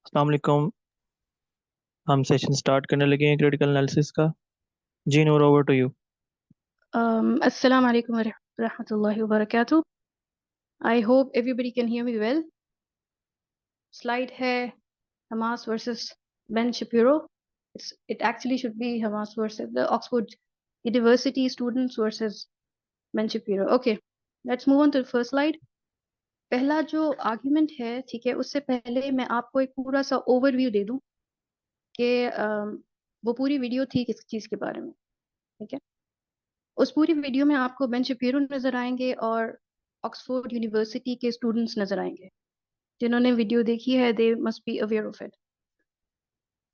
अस्सलाम वालेकुम। हम सेशन स्टार्ट करने लगे हैं क्रिटिकल एनालिसिस का। जी Noor, over to you. Assalamu alaikum wa rahmatullahi wa barakatuh. I hope everybody can hear me well. Slide है Hamas versus Ben Shapiro. It actually should be Hamas versus the Oxford University students versus Ben Shapiro. Okay, let's move on to the first slide. पहला जो argument है, ठीक है, उससे पहले मैं आपको एक पूरा सा ओवरव्यू दे दूं कि वो पूरी वीडियो थी किस चीज़ के बारे में, ठीक है। उस पूरी वीडियो में आपको बेन शपीरो नजर आएंगे और ऑक्सफोर्ड यूनिवर्सिटी के स्टूडेंट्स नजर आएंगे। जिन्होंने वीडियो देखी है they must be aware of it.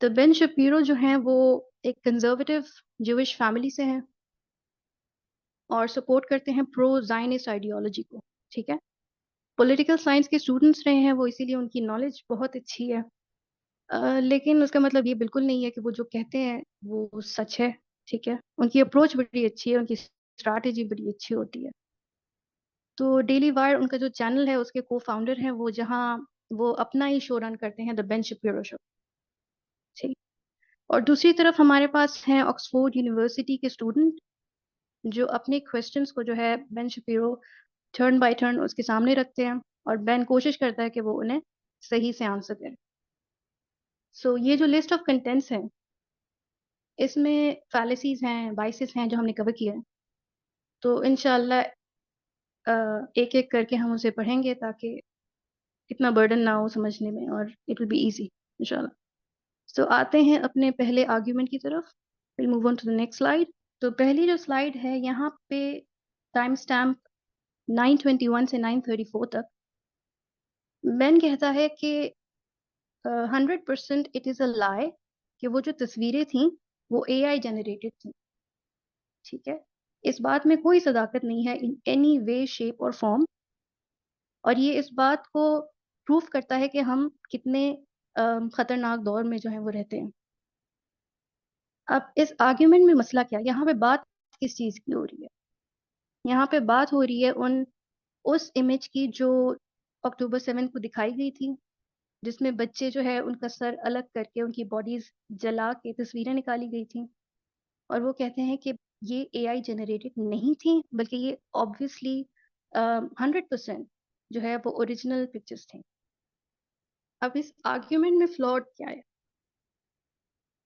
तो बेन शपीरो जो हैं वो एक कंजर्वेटिव ज्यूइश फैमिली से हैं और सपोर्ट करते हैं प्रो जायनिस्ट आइडियोलॉजी को, ठीक है। पॉलिटिकल साइंस के स्टूडेंट्स रहे हैं वो, इसीलिए उनकी नॉलेज बहुत अच्छी है। लेकिन उसका मतलब ये बिल्कुल नहीं है कि वो जो कहते हैं वो सच है, ठीक है। उनकी अप्रोच बड़ी अच्छी है, उनकी स्ट्रैटेजी बड़ी अच्छी होती है। तो डेली वायर उनका जो चैनल है उसके को फाउंडर हैं वो, जहाँ वो अपना ही शो रन करते हैं, द बेन शपीरो शो, ठीक। और दूसरी तरफ हमारे पास हैं ऑक्सफोर्ड यूनिवर्सिटी के स्टूडेंट जो अपने क्वेश्चंस को जो है Ben Shapiro turn by turn उसके सामने रखते हैं और बेन कोशिश करता है कि वो उन्हें सही से आंसर करे। सो ये जो लिस्ट ऑफ कंटेंट्स है इसमें फैलेसीज हैं, बाइसेस हैं जो हमने कवर किया है। तो इनशाला एक एक करके हम उसे पढ़ेंगे ताकि इतना बर्डन ना हो समझने में और इट विल बी इजी इंशाल्लाह। सो आते हैं अपने पहले आर्ग्यूमेंट की तरफ। Will move on to the next slide. तो पहली जो स्लाइड है यहाँ पे टाइम स्टैम्प 921 से 934 तक बेन कहता है कि 100% इट इज़ अ लाई कि वो जो तस्वीरें थी वो एआई जनरेटेड थी, ठीक है। इस बात में कोई सदाकत नहीं है इन एनी वे शेप और फॉर्म। और ये इस बात को प्रूफ करता है कि हम कितने खतरनाक दौर में जो है वो रहते हैं। अब इस आर्ग्यूमेंट में मसला क्या है, यहाँ पे बात किस चीज़ की हो रही है? यहाँ पे बात हो रही है उस इमेज की जो अक्टूबर 7 को दिखाई गई थी, जिसमें बच्चे जो है उनका सर अलग करके उनकी बॉडीज जला के तस्वीरें निकाली गई थी। और वो कहते हैं कि ये एआई जनरेटेड नहीं थी, बल्कि ये ऑब्वियसली 100% जो है वो ओरिजिनल पिक्चर्स थी। अब इस आर्ग्यूमेंट में फ्लॉड क्या है?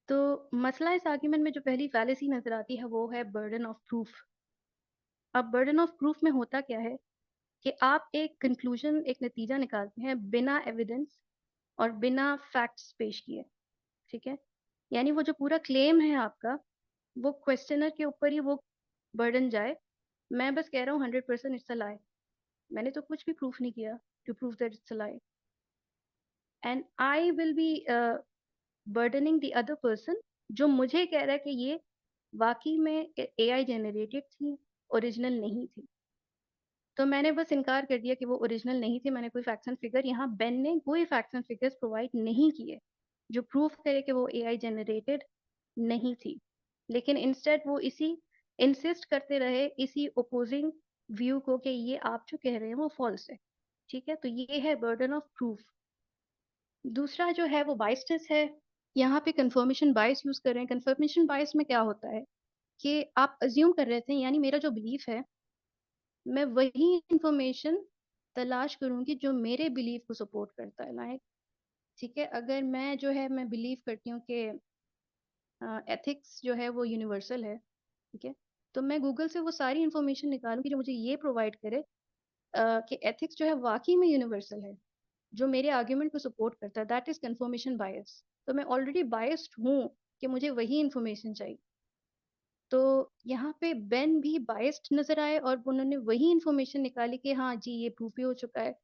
तो मसला इस आर्ग्यूमेंट में जो पहली फैलेसी नजर आती है वो है बर्डन ऑफ प्रूफ। अब बर्डन ऑफ प्रूफ में होता क्या है कि आप एक कंक्लूजन, एक नतीजा निकालते हैं बिना एविडेंस और बिना फैक्ट्स पेश किए, ठीक है। यानी वो जो पूरा क्लेम है आपका, वो क्वेश्चनर के ऊपर ही वो बर्डन जाए। मैं बस कह रहा हूँ 100% इट्स अ लाई, मैंने तो कुछ भी प्रूफ नहीं किया to prove that it's a lie, and I will be burdening the other person जो मुझे कह रहा है कि ये वाकई में एआई जनरेटेड थी, ओरिजिनल नहीं थी। तो मैंने बस इनकार कर दिया कि वो ओरिजिनल नहीं थी। मैंने कोई फैक्ट्स एंड फिगर, यहाँ बेन ने कोई फैक्ट्स एंड फिगर्स प्रोवाइड नहीं किए जो प्रूफ करे कि वो एआई जनरेटेड नहीं थी। लेकिन इंस्टेड वो इसी इंसिस्ट करते रहे इसी ओपोजिंग व्यू को कि ये आप जो कह रहे हैं वो फॉल्स है, ठीक है। तो ये है बर्डन ऑफ प्रूफ। दूसरा जो है वो बायसनेस है। यहाँ पे कंफर्मेशन बायस यूज कर रहे हैं। कंफर्मेशन बायस में क्या होता है कि आप अज्यूम कर रहे थे, यानी मेरा जो बिलीफ है मैं वही इंफॉर्मेशन तलाश करूंगी जो मेरे बिलीफ को सपोर्ट करता है, लाइक, ठीक है। अगर मैं जो है मैं बिलीव करती हूँ कि एथिक्स जो है वो यूनिवर्सल है, ठीक है, तो मैं गूगल से वो सारी इंफॉर्मेशन निकालूंगी जो मुझे ये प्रोवाइड करे कि एथिक्स जो है वाकई में यूनिवर्सल है, जो मेरे आर्ग्यूमेंट को सपोर्ट करता है। That is confirmation bias. तो मैं ऑलरेडी बायस्ड हूँ कि मुझे वही इंफॉर्मेशन चाहिए। तो यहाँ पे बेन भी बायस्ड नजर आए और उन्होंने वही इंफॉर्मेशन निकाली कि हाँ जी ये प्रूफ भी हो चुका है।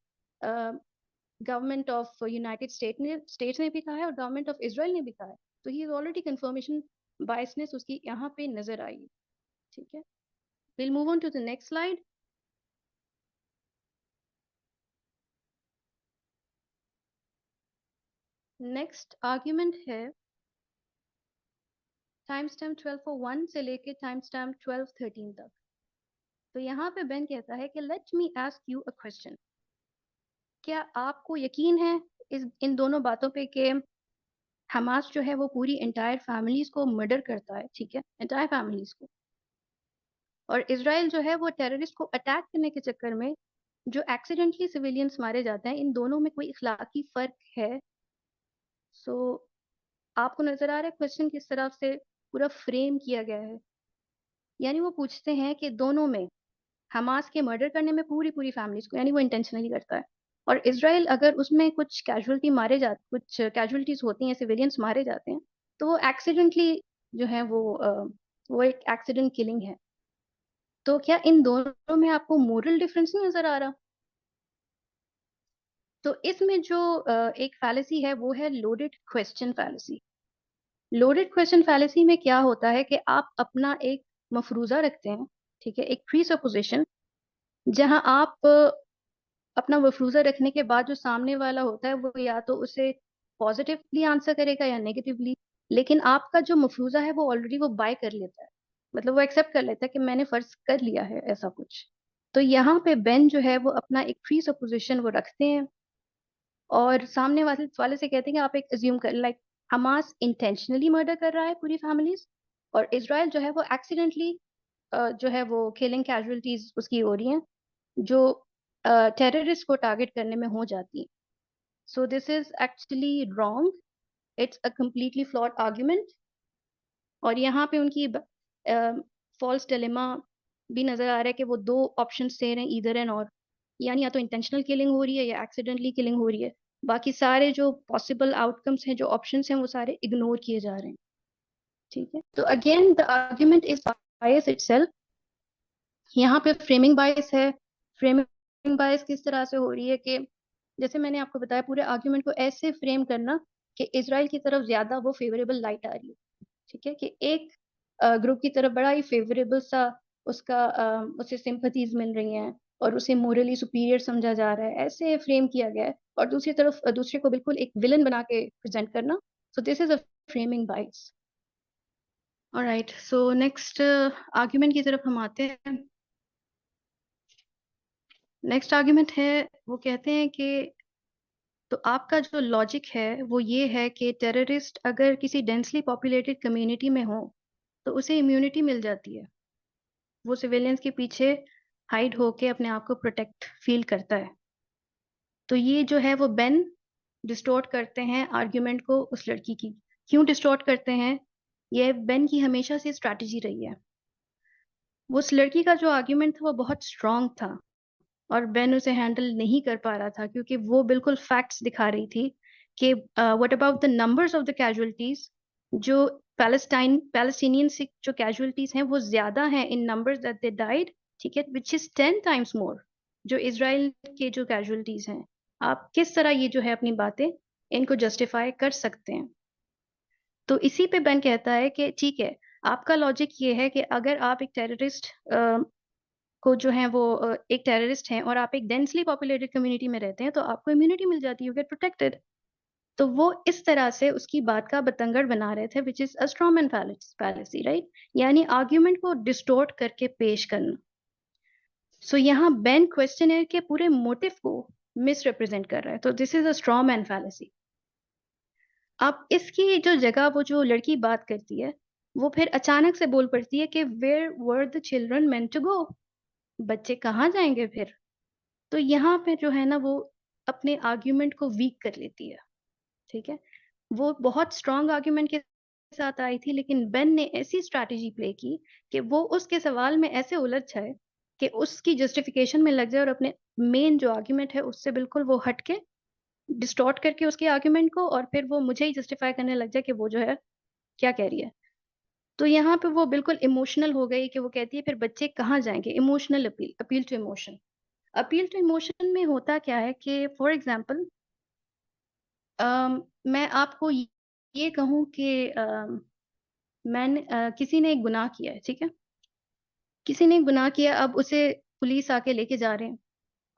गवर्नमेंट ऑफ यूनाइटेड स्टेट्स ने भी कहा है और गवर्नमेंट ऑफ इसराइल ने भी कहा है। तो he is already confirmation biasness उसकी यहाँ पे नजर आई, ठीक है। Will move on to the next slide. Next argument है टाइम स्टैम्प 1201 से लेके टाइम स्टैम्प 1213 तक। तो यहाँ पे बेन कहता है कि let me ask you a question. क्या आपको यकीन है इन दोनों बातों पे कि हमास जो है वो पूरी एंटायर फैमिलीज को मर्डर करता है, ठीक है, एंटायर फैमिलीज को। और इसराइल जो है वो टेररिस्ट को अटैक करने के चक्कर में जो एक्सीडेंटली सिविलियंस मारे जाते हैं, इन दोनों में कोई इखलाकी फर्क है? सो आपको नजर आ रहा है क्वेश्चन किस तरह से पूरा फ्रेम किया गया है। यानी वो पूछते हैं कि दोनों में, हमास के मर्डर करने में पूरी पूरी फैमिलीज को, यानी वो इंटेंशनली करता है, और इसराइल अगर उसमें कुछ कैजुअलिटीज होती हैं, सिविलियंस मारे जाते हैं, तो वो एक्सीडेंटली जो है वो एक एक्सीडेंट किलिंग है। तो क्या इन दोनों में आपको मोरल डिफरेंस नहीं नजर आ रहा? तो इसमें जो एक फैलेसी है वो है loaded question fallacy. Loaded question fallacy में क्या होता है कि आप अपना एक मफरूजा रखते हैं, ठीक है, एक प्री सपोजिशन, जहां आप अपना मफरूजा रखने के बाद जो सामने वाला होता है वो या तो उसे पॉजिटिवली आंसर करेगा या नेगेटिवली, लेकिन आपका जो मफरूजा है वो ऑलरेडी वो बाय कर लेता है, मतलब वो एक्सेप्ट कर लेता है कि मैंने फर्ज कर लिया है ऐसा कुछ। तो यहाँ पे बेन जो है वो अपना एक प्री सपोजिशन वो रखते हैं और सामने वाले से कहते हैं कि आप एक अज्यूम कर, लाइक हमास इंटेंशनली मर्डर कर रहा है पूरी फैमिलीज, और इसराइल जो है वो एक्सीडेंटली जो है वो किलिंग कैजुअलिटीज उसकी हो रही हैं, जो टेररिस्ट को टारगेट करने में हो जाती है। सो this is actually wrong, it's a completely flawed argument. और यहाँ पे उनकी फॉल्स डिलेमा भी नजर आ रहा है कि वो दो ऑप्शन दे रहे हैं, ईदर एंड और, यानी या तो इंटेंशनल किलिंग हो रही है या एक्सीडेंटली किलिंग हो रही है। बाकी सारे जो पॉसिबल आउटकम्स हैं, जो ऑप्शंस हैं, वो सारे इग्नोर किए जा रहे हैं, ठीक है। तो again the argument is bias itself. यहाँ पे फ्रेमिंग बायस है। फ्रेमिंग बायस किस तरह से हो रही है कि जैसे मैंने आपको बताया, पूरे आर्ग्यूमेंट को ऐसे फ्रेम करना कि इसराइल की तरफ ज्यादा वो फेवरेबल लाइट आ रही है, ठीक है, कि एक ग्रुप की तरफ बड़ा ही फेवरेबल सा उसे सिंपथीज मिल रही हैं और उसे मोरली सुपीरियर समझा जा रहा है, ऐसे फ्रेम किया गया है। और दूसरी तरफ दूसरे को बिल्कुल एक विलन बना के प्रेजेंट करना। सो दिस इज अ फ्रेमिंग बाइस। ऑलराइट, सो नेक्स्ट आर्ग्यूमेंट की तरफ हम आते हैं। नेक्स्ट आर्ग्यूमेंट है, वो कहते हैं कि तो आपका जो लॉजिक है वो ये है कि टेररिस्ट अगर किसी डेंसली पॉपुलेटेड कम्युनिटी में हो तो उसे इम्यूनिटी मिल जाती है, वो सिविलियंस के पीछे हाइड होके अपने आप को प्रोटेक्ट फील करता है। तो ये जो है वो बेन डिस्टोर्ट करते हैं आर्ग्यूमेंट को उस लड़की की। क्यों डिस्टोर्ट करते हैं? ये बेन की हमेशा से स्ट्रैटेजी रही है। वो उस लड़की का जो आर्ग्यूमेंट था वो बहुत स्ट्रांग था और बेन उसे हैंडल नहीं कर पा रहा था, क्योंकि वो बिल्कुल फैक्ट्स दिखा रही थी कि what about the numbers of the casualties, जो पैलेस्टीनियन से जो कैजुअलिटीज हैं वो ज्यादा हैं इन नंबर्स दैट दे डाइड, ठीक है, विच इज 10 टाइम्स मोर जो इजराइल के जो कैजुअलिटीज हैं। आप किस तरह ये जो है अपनी बातें इनको जस्टिफाई कर सकते हैं? तो इसी पे बेन कहता है कि ठीक है, आपका लॉजिक ये है कि अगर आप एक टेररिस्ट को जो है वो एक टेररिस्ट हैं और आप एक डेंसली पॉपुलेटेड कम्युनिटी में रहते हैं तो आपको इम्यूनिटी मिल जाती है, यू गेट प्रोटेक्टेड। तो वो इस तरह से उसकी बात का बतंगड़ बना रहे थे, which is a straw man fallacy, right, यानी आर्ग्यूमेंट को डिस्टोर्ट करके पेश करना। सो यहाँ बेन क्वेश्चनर के पूरे मोटिव को मिस रिप्रेजेंट कर रहा है, तो this is a straw man fallacy. अब इसकी जो जगह वो जो लड़की बात करती है, वो फिर अचानक से बोल पड़ती है कि where were the children meant to go, बच्चे कहाँ जाएंगे फिर? तो यहाँ पे जो है ना वो अपने आर्ग्यूमेंट को वीक कर लेती है, ठीक है। वो बहुत स्ट्रांग आर्ग्यूमेंट के साथ आई थी, लेकिन बेन ने ऐसी स्ट्रैटेजी प्ले की कि वो उसके सवाल में ऐसे उलझ जाए कि उसकी जस्टिफिकेशन में लग जाए और अपने मेन जो आर्ग्यूमेंट है उससे बिल्कुल वो हट के डिस्टॉर्ट करके उसके आर्ग्यूमेंट को, और फिर वो मुझे ही जस्टिफाई करने लग जाए कि वो जो है क्या कह रही है। तो यहाँ पे वो बिल्कुल इमोशनल हो गई कि वो कहती है फिर बच्चे कहाँ जाएंगे। Emotional appeal, appeal to emotion. Appeal to emotion में होता क्या है कि फॉर एग्जाम्पल मैं आपको ये कहूँ कि किसी ने एक गुनाह किया है, ठीक है, किसी ने एक गुनाह किया, अब उसे पुलिस आके लेके जा रहे हैं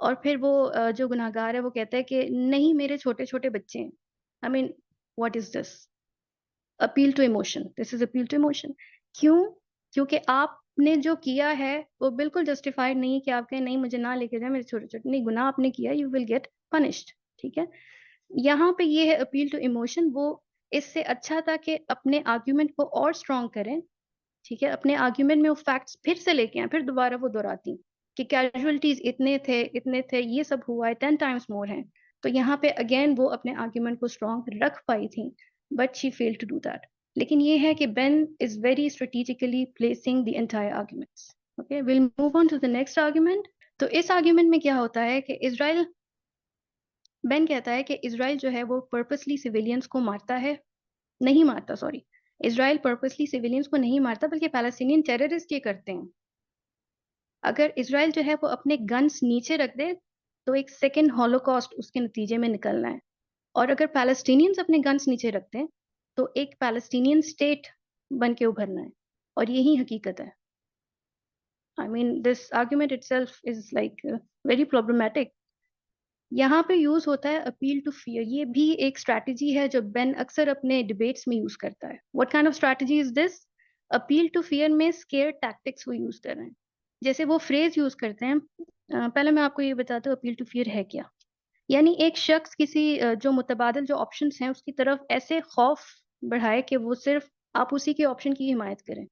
और फिर वो जो गुनाहगार है वो कहता है कि नहीं मेरे छोटे छोटे बच्चे हैं। I mean what is this? Appeal to emotion, this is appeal to emotion. क्यों? क्योंकि आपने जो किया है वो बिल्कुल जस्टिफाइड नहीं है कि आप कहें नहीं मुझे ना लेके जाए, मेरे छोटे छोटे, नहीं, गुनाह आपने किया, यू विल गेट पनिश्ड, ठीक है। यहाँ पे ये है अपील टू इमोशन, वो इससे अच्छा था कि अपने आर्ग्यूमेंट को और स्ट्रॉन्ग करें, ठीक है, अपने आर्ग्यूमेंट में वो फैक्ट्स फिर से लेके आए, फिर दोबारा वो दोहराती कि कैजुअलिटीज इतने थे, ये सब हुआ है, 10 टाइम्स मोर हैं। तो यहाँ पे अगेन वो अपने आर्ग्यूमेंट को स्ट्रॉन्ग रख पाई थी, but she failed to do that. लेकिन ये है कि Ben is very strategically placing the entire arguments. Okay, will move on to the next argument. तो इस आर्ग्यूमेंट में क्या होता है कि इजराइल, बेन कहता है कि इजराइल जो है वो पर्पसली सिविलियंस को मारता है, नहीं मारता, सॉरी, इजराइल पर्पसली सिविलियंस को नहीं मारता, बल्कि पैलेस्टीनियन टेररिस्ट ये करते हैं। अगर इजराइल जो है वो अपने गन्स नीचे रख दे तो एक सेकेंड हॉलोकॉस्ट उसके नतीजे में निकलना है, और अगर पैलेस्टीनियंस अपने गन्स नीचे रखते हैं तो एक पैलेस्टीनियन स्टेट बन के उभरना है, और यही हकीकत है। I mean this argument itself is like very problematic. यहाँ पे यूज होता है अपील टू फियर, ये भी एक स्ट्रैटेजी है जो बेन अक्सर अपने डिबेट्स में यूज करता है। What kind of strategy is this? Appeal to fear में स्केयर टैक्टिक्स वो यूज कर रहे हैं। जैसे वो फ्रेज यूज करते हैं, पहले मैं आपको ये बताता हूँ अपील टू फियर है क्या। यानी एक शख्स किसी जो मुतबादिल जो ऑप्शंस हैं उसकी तरफ ऐसे खौफ बढ़ाए कि वो सिर्फ आप उसी के ऑप्शन की हिमायत करें।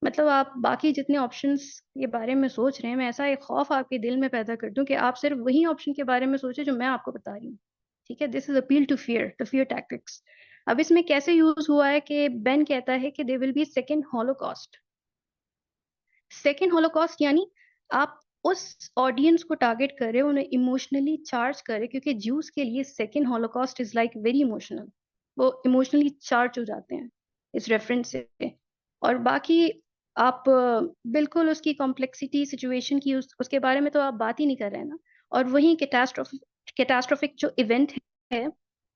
मतलब आप बाकी जितने ऑप्शंस के बारे में सोच रहे हैं, मैं ऐसा एक खौफ आपके दिल में पैदा कर दूं कि आप सिर्फ वही ऑप्शन के बारे में सोचें जो मैं आपको बता रही हूँ। ठीक है, this is appeal to fear tactics. अब इसमें कैसे यूज हुआ है कि बेन कहता है कि they will be second Holocaust. Second Holocaust यानी आप उस ऑडियंस को टारगेट कर रहे हो, उन्हें इमोशनली चार्ज कर रहे, क्योंकि ज्यूस के लिए second Holocaust is like very emotional, वो इमोशनली चार्ज हो जाते हैं इस रेफरेंस से। और बाकी आप बिल्कुल उसकी कॉम्प्लेक्सिटी सिचुएशन की उसके बारे में तो आप बात ही नहीं कर रहे हैं ना। और वही कैटास्ट्रोफिक जो इवेंट है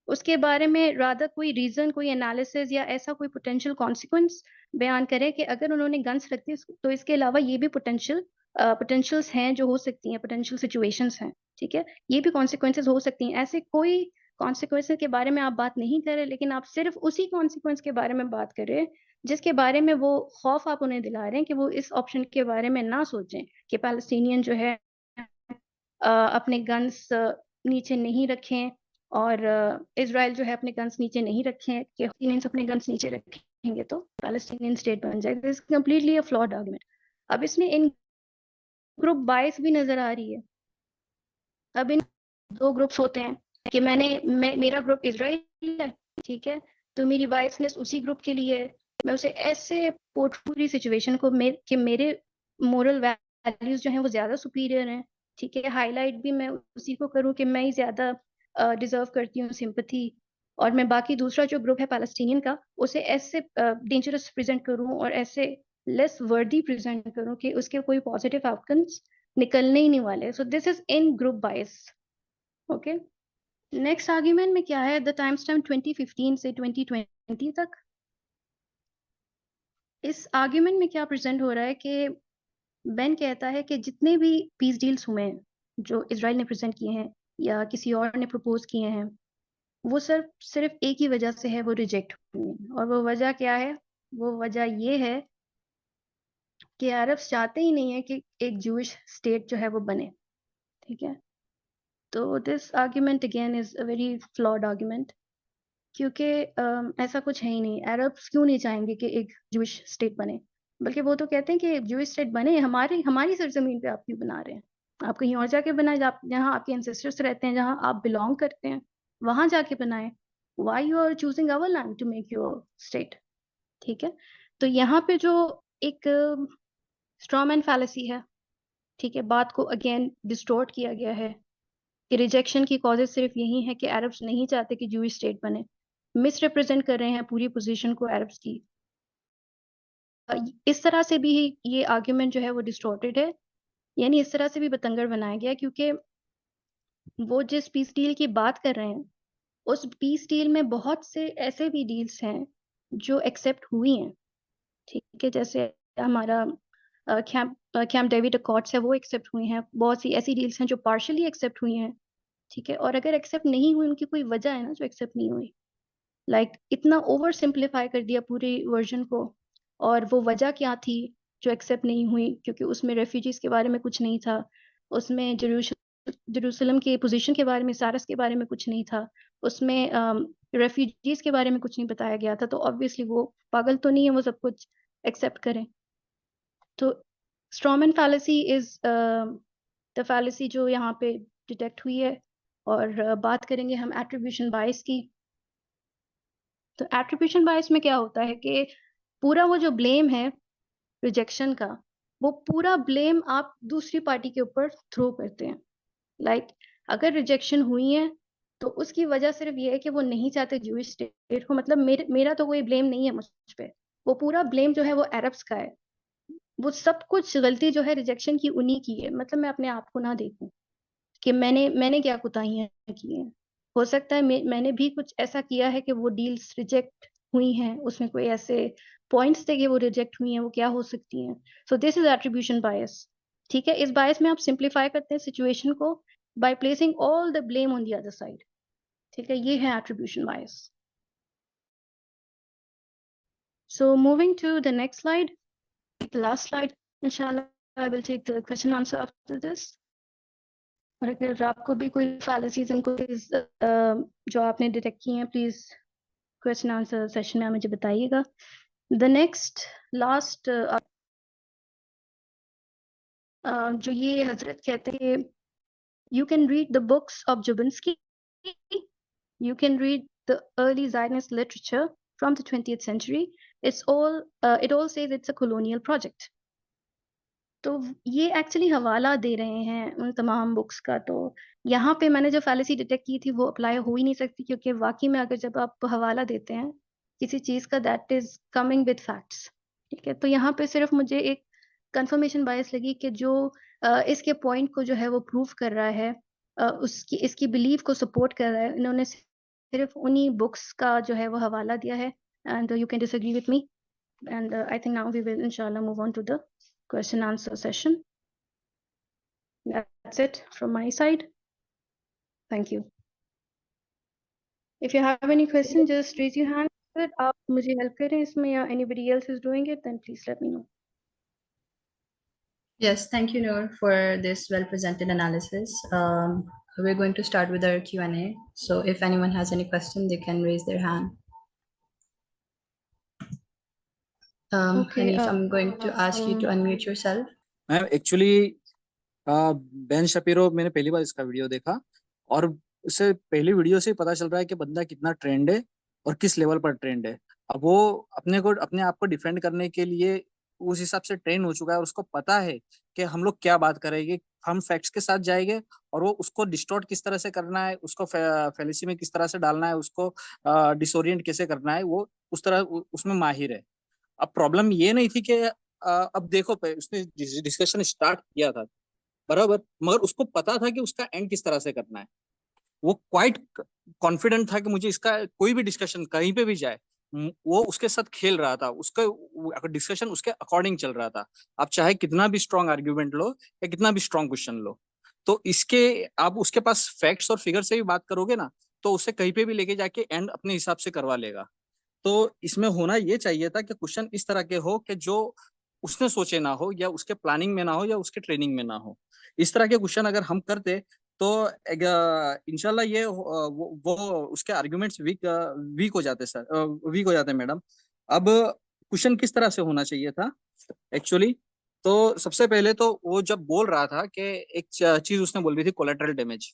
उसके बारे में रादर कोई रीजन, कोई एनालिसिस या ऐसा कोई पोटेंशियल कॉन्सिक्वेंस बयान करे कि अगर उन्होंने गन्स रख दी तो इसके अलावा ये भी पोटेंशियल्स हैं जो हो सकती हैं, पोटेंशियल सिचुएशंस हैं, ठीक है, ये भी कॉन्सिक्वेंसेस हो सकती हैं। ऐसे कोई कॉन्सिक्वेंसेस के बारे में आप बात नहीं कर रहे, लेकिन आप सिर्फ उसी कॉन्सिक्वेंस के बारे में बात कर रहे हैं जिसके बारे में वो खौफ आप उन्हें दिला रहे हैं कि वो इस ऑप्शन के बारे में ना सोचें कि पैलेस्टीनियन जो है अपने गन्स नीचे नहीं रखें, और इजराइल जो है अपने गन्स नीचे नहीं रखें, कि पैलेस्टीनियंस अपने गन्स नीचे रखेंगे तो पैलेस्टीनियन स्टेट बन जाए। This is completely a flawed argument. अब इसमें इन ग्रुप बायस भी नजर आ रही है। अब इन दो ग्रुप्स होते हैं कि मेरा ग्रुप इजराइल है, ठीक है, तो मेरी बायसनेस उसी ग्रुप के लिए है। मैं उसे ऐसे पूरी सिचुएशन को कि मेरे मोरल वैल्यूज जो हैं वो ज्यादा सुपीरियर हैं, ठीक है, हाईलाइट भी मैं उसी को करूं कि मैं ही ज्यादा डिजर्व करती हूँ सिंपथी, और मैं बाकी दूसरा जो ग्रुप है पैलेस्टीनियन का उसे ऐसे डेंजरस प्रेजेंट करूं और ऐसे लेस वर्दी प्रेजेंट करूं कि उसके कोई पॉजिटिव आउटकम्स निकलने ही नहीं वाले। सो this is in group bias. Okay, next argument में क्या है, द टाइम स्टैम्प 2015 से 2020 तक। इस आर्ग्यूमेंट में क्या प्रेजेंट हो रहा है कि बेन कहता है कि जितने भी पीस डील्स हुए हैं जो इसराइल ने प्रेजेंट किए हैं या किसी और ने प्रपोज किए हैं, वो सिर्फ सिर्फ एक ही वजह से है, वो रिजेक्ट हुए हैं। और वो वजह क्या है? वो वजह ये है कि अरब्स चाहते ही नहीं है कि एक जूइश स्टेट जो है वो बने, ठीक है। तो this argument again is a very flawed argument, क्योंकि ऐसा कुछ है ही नहीं। अरब्स क्यों नहीं चाहेंगे कि एक जूइश स्टेट बने? बल्कि वो तो कहते हैं कि जूइश स्टेट बने, हमारी हमारी सरजमीन पे आप क्यों बना रहे हैं? आप कहीं और जाके बनाए, जहाँ आपके एंसेस्टर्स रहते हैं, जहाँ आप बिलोंग करते हैं, वहां जाके बनाए। Why you are choosing our land to make your state? ठीक है, तो यहाँ पे जो एक स्ट्रॉमैन फैलेसी है, ठीक है, बात को अगेन डिस्टोर्ट किया गया है कि रिजेक्शन की कॉजेज सिर्फ यही है कि अरब्स नहीं चाहते कि जूइश स्टेट बने, मिस रिप्रेजेंट कर रहे हैं पूरी पोजीशन को अरब्स की। इस तरह से भी ये आर्ग्यूमेंट जो है वो डिस्टोर्टेड है, यानी इस तरह से भी बतंगड़ बनाया गया, क्योंकि वो जिस पीस डील की बात कर रहे हैं उस पीस डील में बहुत से ऐसे भी डील्स हैं जो एक्सेप्ट हुई हैं, ठीक है, जैसे हमारा कैंप डेविड अकॉर्ड्स है वो एक्सेप्ट हुई हैं, बहुत सी ऐसी डील्स हैं जो पार्शियली एक्सेप्ट हुई हैं, ठीक है। और अगर एक्सेप्ट नहीं हुई, उनकी कोई वजह है ना जो एक्सेप्ट नहीं हुई, इतना ओवर सिंप्लीफाई कर दिया पूरी वर्जन को। और वो वजह क्या थी जो एक्सेप्ट नहीं हुई? क्योंकि उसमें रेफ्यूजीज के बारे में कुछ नहीं था, उसमें जेरूशलम जेरूसलम के पोजीशन के बारे में, सारस के बारे में कुछ नहीं था, उसमें रेफ्यूजीज के बारे में कुछ नहीं बताया गया था, तो ऑब्वियसली वो पागल तो नहीं है वो सब कुछ एक्सेप्ट करें। तो straw man fallacy is the fallacy जो यहाँ पे डिटेक्ट हुई है। और बात करेंगे हम एट्रीब्यूशन बायस की। तो एट्रीब्यूशन बायस में क्या होता है कि पूरा वो जो ब्लेम है रिजेक्शन का, वो पूरा ब्लेम आप दूसरी पार्टी के ऊपर थ्रो करते हैं। लाइक अगर रिजेक्शन हुई है तो उसकी वजह सिर्फ ये है कि वो नहीं चाहते ज्यूइश स्टेट को, मतलब मेरा तो कोई ब्लेम नहीं है मुझ पे, वो पूरा ब्लेम जो है वो अरब्स का है। वो सब कुछ गलती जो है रिजेक्शन की उन्हीं की है। मतलब मैं अपने आप को ना देखूं कि मैंने क्या कुताहियां की हैं। हो सकता है मैंने भी कुछ ऐसा किया है कि वो डील्स रिजेक्ट हुई हैं, उसमें कोई ऐसे पॉइंट्स थे कि वो रिजेक्ट हुई हैं, वो क्या हो सकती हैं। सो दिस इज एट्रीब्यूशन बायस। ठीक है, इस बायस में आप सिंप्लीफाई करते हैं सिचुएशन को by placing all the blame on the other side. ठीक है, ये है attribution bias. So moving to the next slide, the last slide, inshallah I will take the question answer after this. और अगर आपको भी कोई fallacies and queries जो आपने डिटेक्ट की हैं, प्लीज क्वेश्चन आंसर सेशन में मुझे बताइएगा। द नेक्स्ट लास्ट जो ये हजरत कहते हैं, you can read the books of Zubinsky, you can read the early Zionist literature from the 20th century, it all says it's a colonial project. तो ये एक्चुअली हवाला दे रहे हैं उन तमाम बुक्स का। तो यहाँ पे मैंने जो फैलेसी डिटेक्ट की थी वो अप्लाई हो ही नहीं सकती, क्योंकि वाकई में अगर जब आप हवाला देते हैं किसी चीज़ का, that is coming with facts. ठीक है, तो यहाँ पे सिर्फ मुझे एक कंफर्मेशन बायस लगी कि जो इसके पॉइंट को जो है वो प्रूव कर रहा है, इसकी बिलीव को सपोर्ट कर रहा है, इन्होंने सिर्फ उन्हीं बुक्स का जो है वो हवाला दिया है। And you can disagree with me, and I think now we will inshallah move on to the question answer session. That's it from my side. Thank you. If you have any question, just raise your hand. If आप मुझे help करें इसमें या anybody else is doing it, then please let me know. Yes, thank you, Noor, for this well-presented analysis. We're going to start with our Q&A. So if anyone has any question, they can raise their hand. Okay, Hanif, I'm going to ask you to unmute yourself. Ma'am actually Ben Shapiro मैंने पहली बार इसका video देखा, और उससे पहली video से पता चल रहा है कि बंदा कितना ट्रेंड है और किस लेवल पर ट्रेंड है। अब वो अपने आप को डिफेंड करने के लिए उस हिसाब से ट्रेन हो चुका है, और उसको पता है कि हम लोग क्या बात करेंगे, हम फैक्ट्स के साथ जाएंगे और वो उसको डिस्टॉर्ट किस तरह से करना है, उसको फैलेसी में किस तरह से डालना है, उसको डिसोरिएंट कैसे करना है, वो उस तरह उसमें माहिर है। अब प्रॉब्लम ये नहीं थी कि अब देखो उसने डिस्कशन स्टार्ट किया था बराबर, मगर उसको पता था कि उसका एंड किस तरह से करना है। वो क्वाइट कॉन्फिडेंट था कि मुझे इसका कोई भी डिस्कशन कहीं पे भी जाए, वो उसके साथ खेल रहा था, उसका डिस्कशन उसके अकॉर्डिंग चल रहा था। आप चाहे कितना भी स्ट्रॉन्ग आर्ग्यूमेंट लो या कितना भी स्ट्रॉन्ग क्वेश्चन लो, तो इसके आप उसके पास फैक्ट्स और फिगर से भी बात करोगे ना, तो उसे कहीं पे भी लेके जाके एंड अपने हिसाब से करवा लेगा। तो इसमें होना ये चाहिए था कि क्वेश्चन इस तरह के हो कि जो उसने सोचे ना हो, या उसके प्लानिंग में ना हो, या उसके ट्रेनिंग में ना हो। इस तरह के क्वेश्चन अगर हम करते तो इंशाल्लाह ये वो उसके आर्गुमेंट्स वीक हो जाते सर, वीक हो जाते मैडम। अब क्वेश्चन किस तरह से होना चाहिए था एक्चुअली, तो सबसे पहले तो वो जब बोल रहा था कि एक चीज उसने बोल रही थी कोलेटरल डैमेज,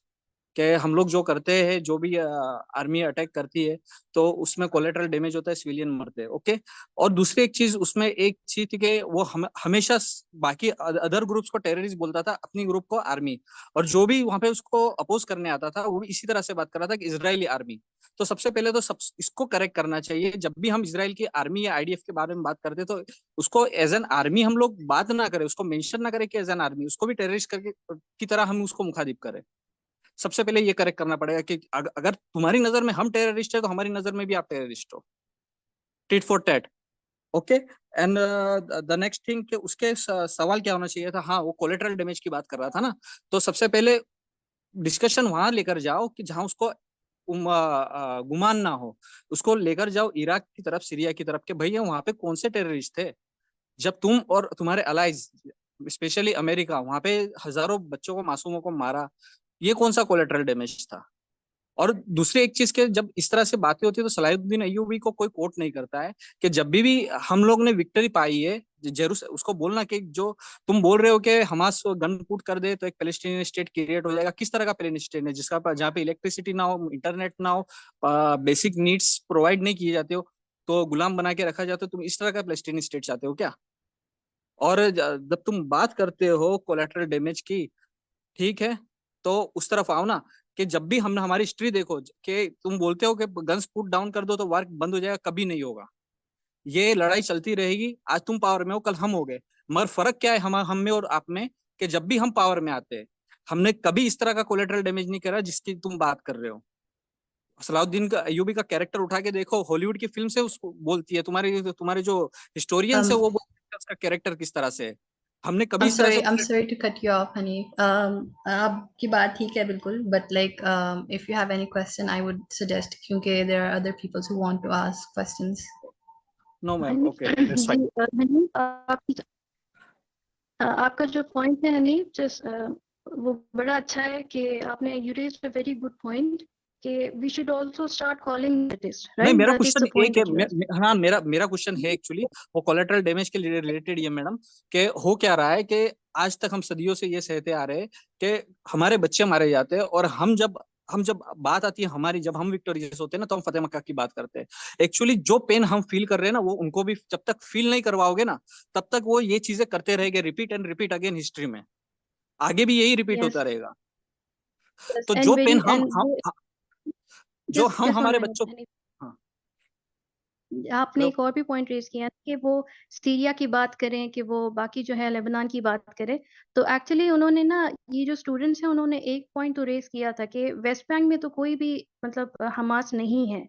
कि हम लोग जो करते हैं, जो भी आर्मी अटैक करती है तो उसमें कोलेटरल डैमेज होता है, सिविलियन मरते हैं। ओके, और दूसरी एक चीज उसमें एक चीज थी कि वो हमेशा बाकी अदर ग्रुप्स को टेररिस्ट बोलता था, अपनी ग्रुप को आर्मी, और जो भी वहां पे उसको अपोज करने आता था वो भी इसी तरह से बात कर रहा था कि इजरायली आर्मी। तो सबसे पहले तो इसको करेक्ट करना चाहिए। जब भी हम इसराइल की आर्मी या आईडीएफ के बारे में बात करते तो उसको एज एन आर्मी हम लोग बात ना करें, उसको मेंशन ना करें कि एज एन आर्मी, उसको भी टेररिस्ट करके की तरह हम उसको मुखातिब करें। सबसे पहले ये करेक्ट करना पड़ेगा कि अगर तुम्हारी नजर में हम टेररिस्ट है तो हमारी नजर में भी आप टेररिस्ट हो, tit for tat. Okay, and the next thing कि उसके सवाल क्या होना चाहिए था। हाँ, वो कोलेटरल डैमेज की बात कर रहा था ना, तो सबसे पहले डिस्कशन वहां लेकर जाओ कि जहां उसको गुमान ना हो। उसको लेकर जाओ इराक की तरफ, सीरिया की तरफ, के भैया वहां पे कौन से टेररिस्ट थे जब तुम और तुम्हारे अलाइज, स्पेशली अमेरिका, वहां पे हजारों बच्चों को, मासूमों को मारा, ये कौन सा कोलेटरल डैमेज था? और दूसरी एक चीज के, जब इस तरह से बातें होती है तो सलाहुद्दीन अय्यूबी को कोई कोट नहीं करता है कि जब भी हम लोग ने विक्ट्री पाई है उसको बोलना कि जो तुम बोल रहे हो कि हमास गन पुट कर दे तो एक पैलेस्टीनियन स्टेट क्रिएट हो जाएगा। किस तरह का पैलेस्टीन है जिसका जहाँ पे इलेक्ट्रिसिटी ना हो, इंटरनेट ना हो, बेसिक नीड्स प्रोवाइड नहीं किए जाते हो, तो गुलाम बना के रखा जाता है? तुम इस तरह का पैलेस्टीनियन स्टेट चाहते हो क्या? और जब तुम बात करते हो कोलेटरल डैमेज की, ठीक है, तो उस तरफ आओ ना, कि जब भी हमने हमारी हिस्ट्री देखो कि तुम बोलते हो कि गन्स पुट डाउन कर दो तो वार बंद हो जाएगा, कभी नहीं होगा। ये लड़ाई चलती रहेगी। आज तुम पावर में हो, कल हम हो गए, मगर फर्क क्या है हम में और आप में, कि जब भी हम पावर में आते हैं हमने कभी इस तरह का कोलेटरल डैमेज नहीं करा जिसकी तुम बात कर रहे हो। सलाउद्दीन का अयूबी का कैरेक्टर उठा के देखो, हॉलीवुड की फिल्म से उसको बोलती है, तुम्हारे तुम्हारे जो हिस्टोरियंस है वो बोलते हैं उसका कैरेक्टर किस तरह से है। हमने कभी इस तरह से I'm sorry to cut you off, honey. आपकी बात ठीक है बिल्कुल, but like if you have any question, I would suggest, क्योंकि there are other people who want to ask questions. No ma'am, okay that's fine. Honey, आपका जो point है Honey, just वो बड़ा अच्छा है कि आपने you raised a very good point कि we should also start calling that, नहीं, राइट? मेरा that is question the point एक है, दैट यू हाँ मेरा क्वेश्चन है एक्चुअली वो कोलेटरल डैमेज के रिलेटेड ये मैडम, कि हो क्या रहा है कि आज तक हम सदियों से ये सहते आ रहे हैं कि हमारे बच्चे मारे जाते हैं, और हम जब बात आती है हमारी, जब हम विक्टोरियस होते हैं ना तो हम फतेह मक्का की बात करते हैं। एक्चुअली जो पेन हम फील कर रहे हैं ना वो उनको भी जब तक फील नहीं करवाओगे ना तब तक वो ये चीजें करते रहेंगे, repeat and repeat again history में, आगे भी यही रिपीट यस होता रहेगा। यस तो एंड जो वेरी पेन हम एंड जो जस्ट हम जस्ट वन हमारे बच्चों, मिनट, हाँ आपने हेलो, एक और भी पॉइंट रेज किया कि वो सीरिया की बात करें कि वो बाकी जो है लेबनान की बात करें, तो एक्चुअली उन्होंने ना, ये जो स्टूडेंट्स हैं उन्होंने एक पॉइंट तो रेज किया था कि वेस्ट बैंक में तो कोई भी मतलब हमास नहीं है,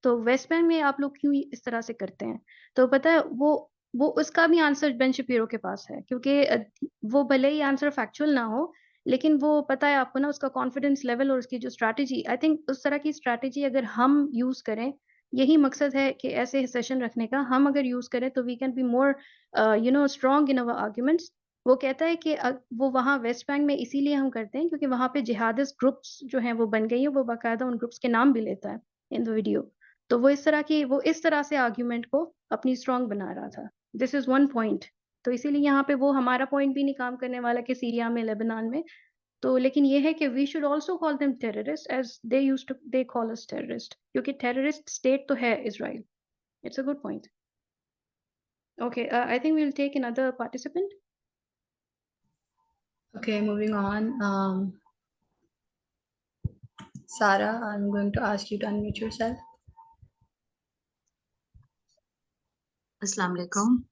तो वेस्ट बैंक में आप लोग क्यों इस तरह से करते हैं? तो पता है वो उसका भी आंसर बेन शपीरो के पास है, क्योंकि वो भले ही आंसर फैक्चुअल ना हो, लेकिन वो पता है आपको ना उसका कॉन्फिडेंस लेवल और उसकी जो स्ट्रैटेजी, आई थिंक उस तरह की स्ट्रैटेजी अगर हम यूज करें, यही मकसद है कि ऐसे सेशन रखने का, हम अगर यूज करें तो we can be more strong in our arguments. वो कहता है कि वो वहाँ वेस्ट बैंक में इसीलिए हम करते हैं क्योंकि वहाँ पे जिहादिस्ट ग्रुप्स जो हैं वो बन गई है, वो बाकायदा उन ग्रुप्स के नाम भी लेता है इन द वीडियो। तो वो इस तरह से आर्ग्यूमेंट को अपनी स्ट्रॉन्ग बना रहा था। This is one point. तो इसीलिए यहाँ पे वो हमारा पॉइंट भी नहीं काम करने वाला कि सीरिया में, लेबनान में। तो लेकिन ये है कि we should also call them terrorist as they call us terrorist, क्योंकि टेररिस्ट स्टेट तो है Israel. It's a good point. Okay, I think we will take another participant. Okay, moving on. Sarah, I'm going to ask you to unmute yourself. Assalamu alaikum.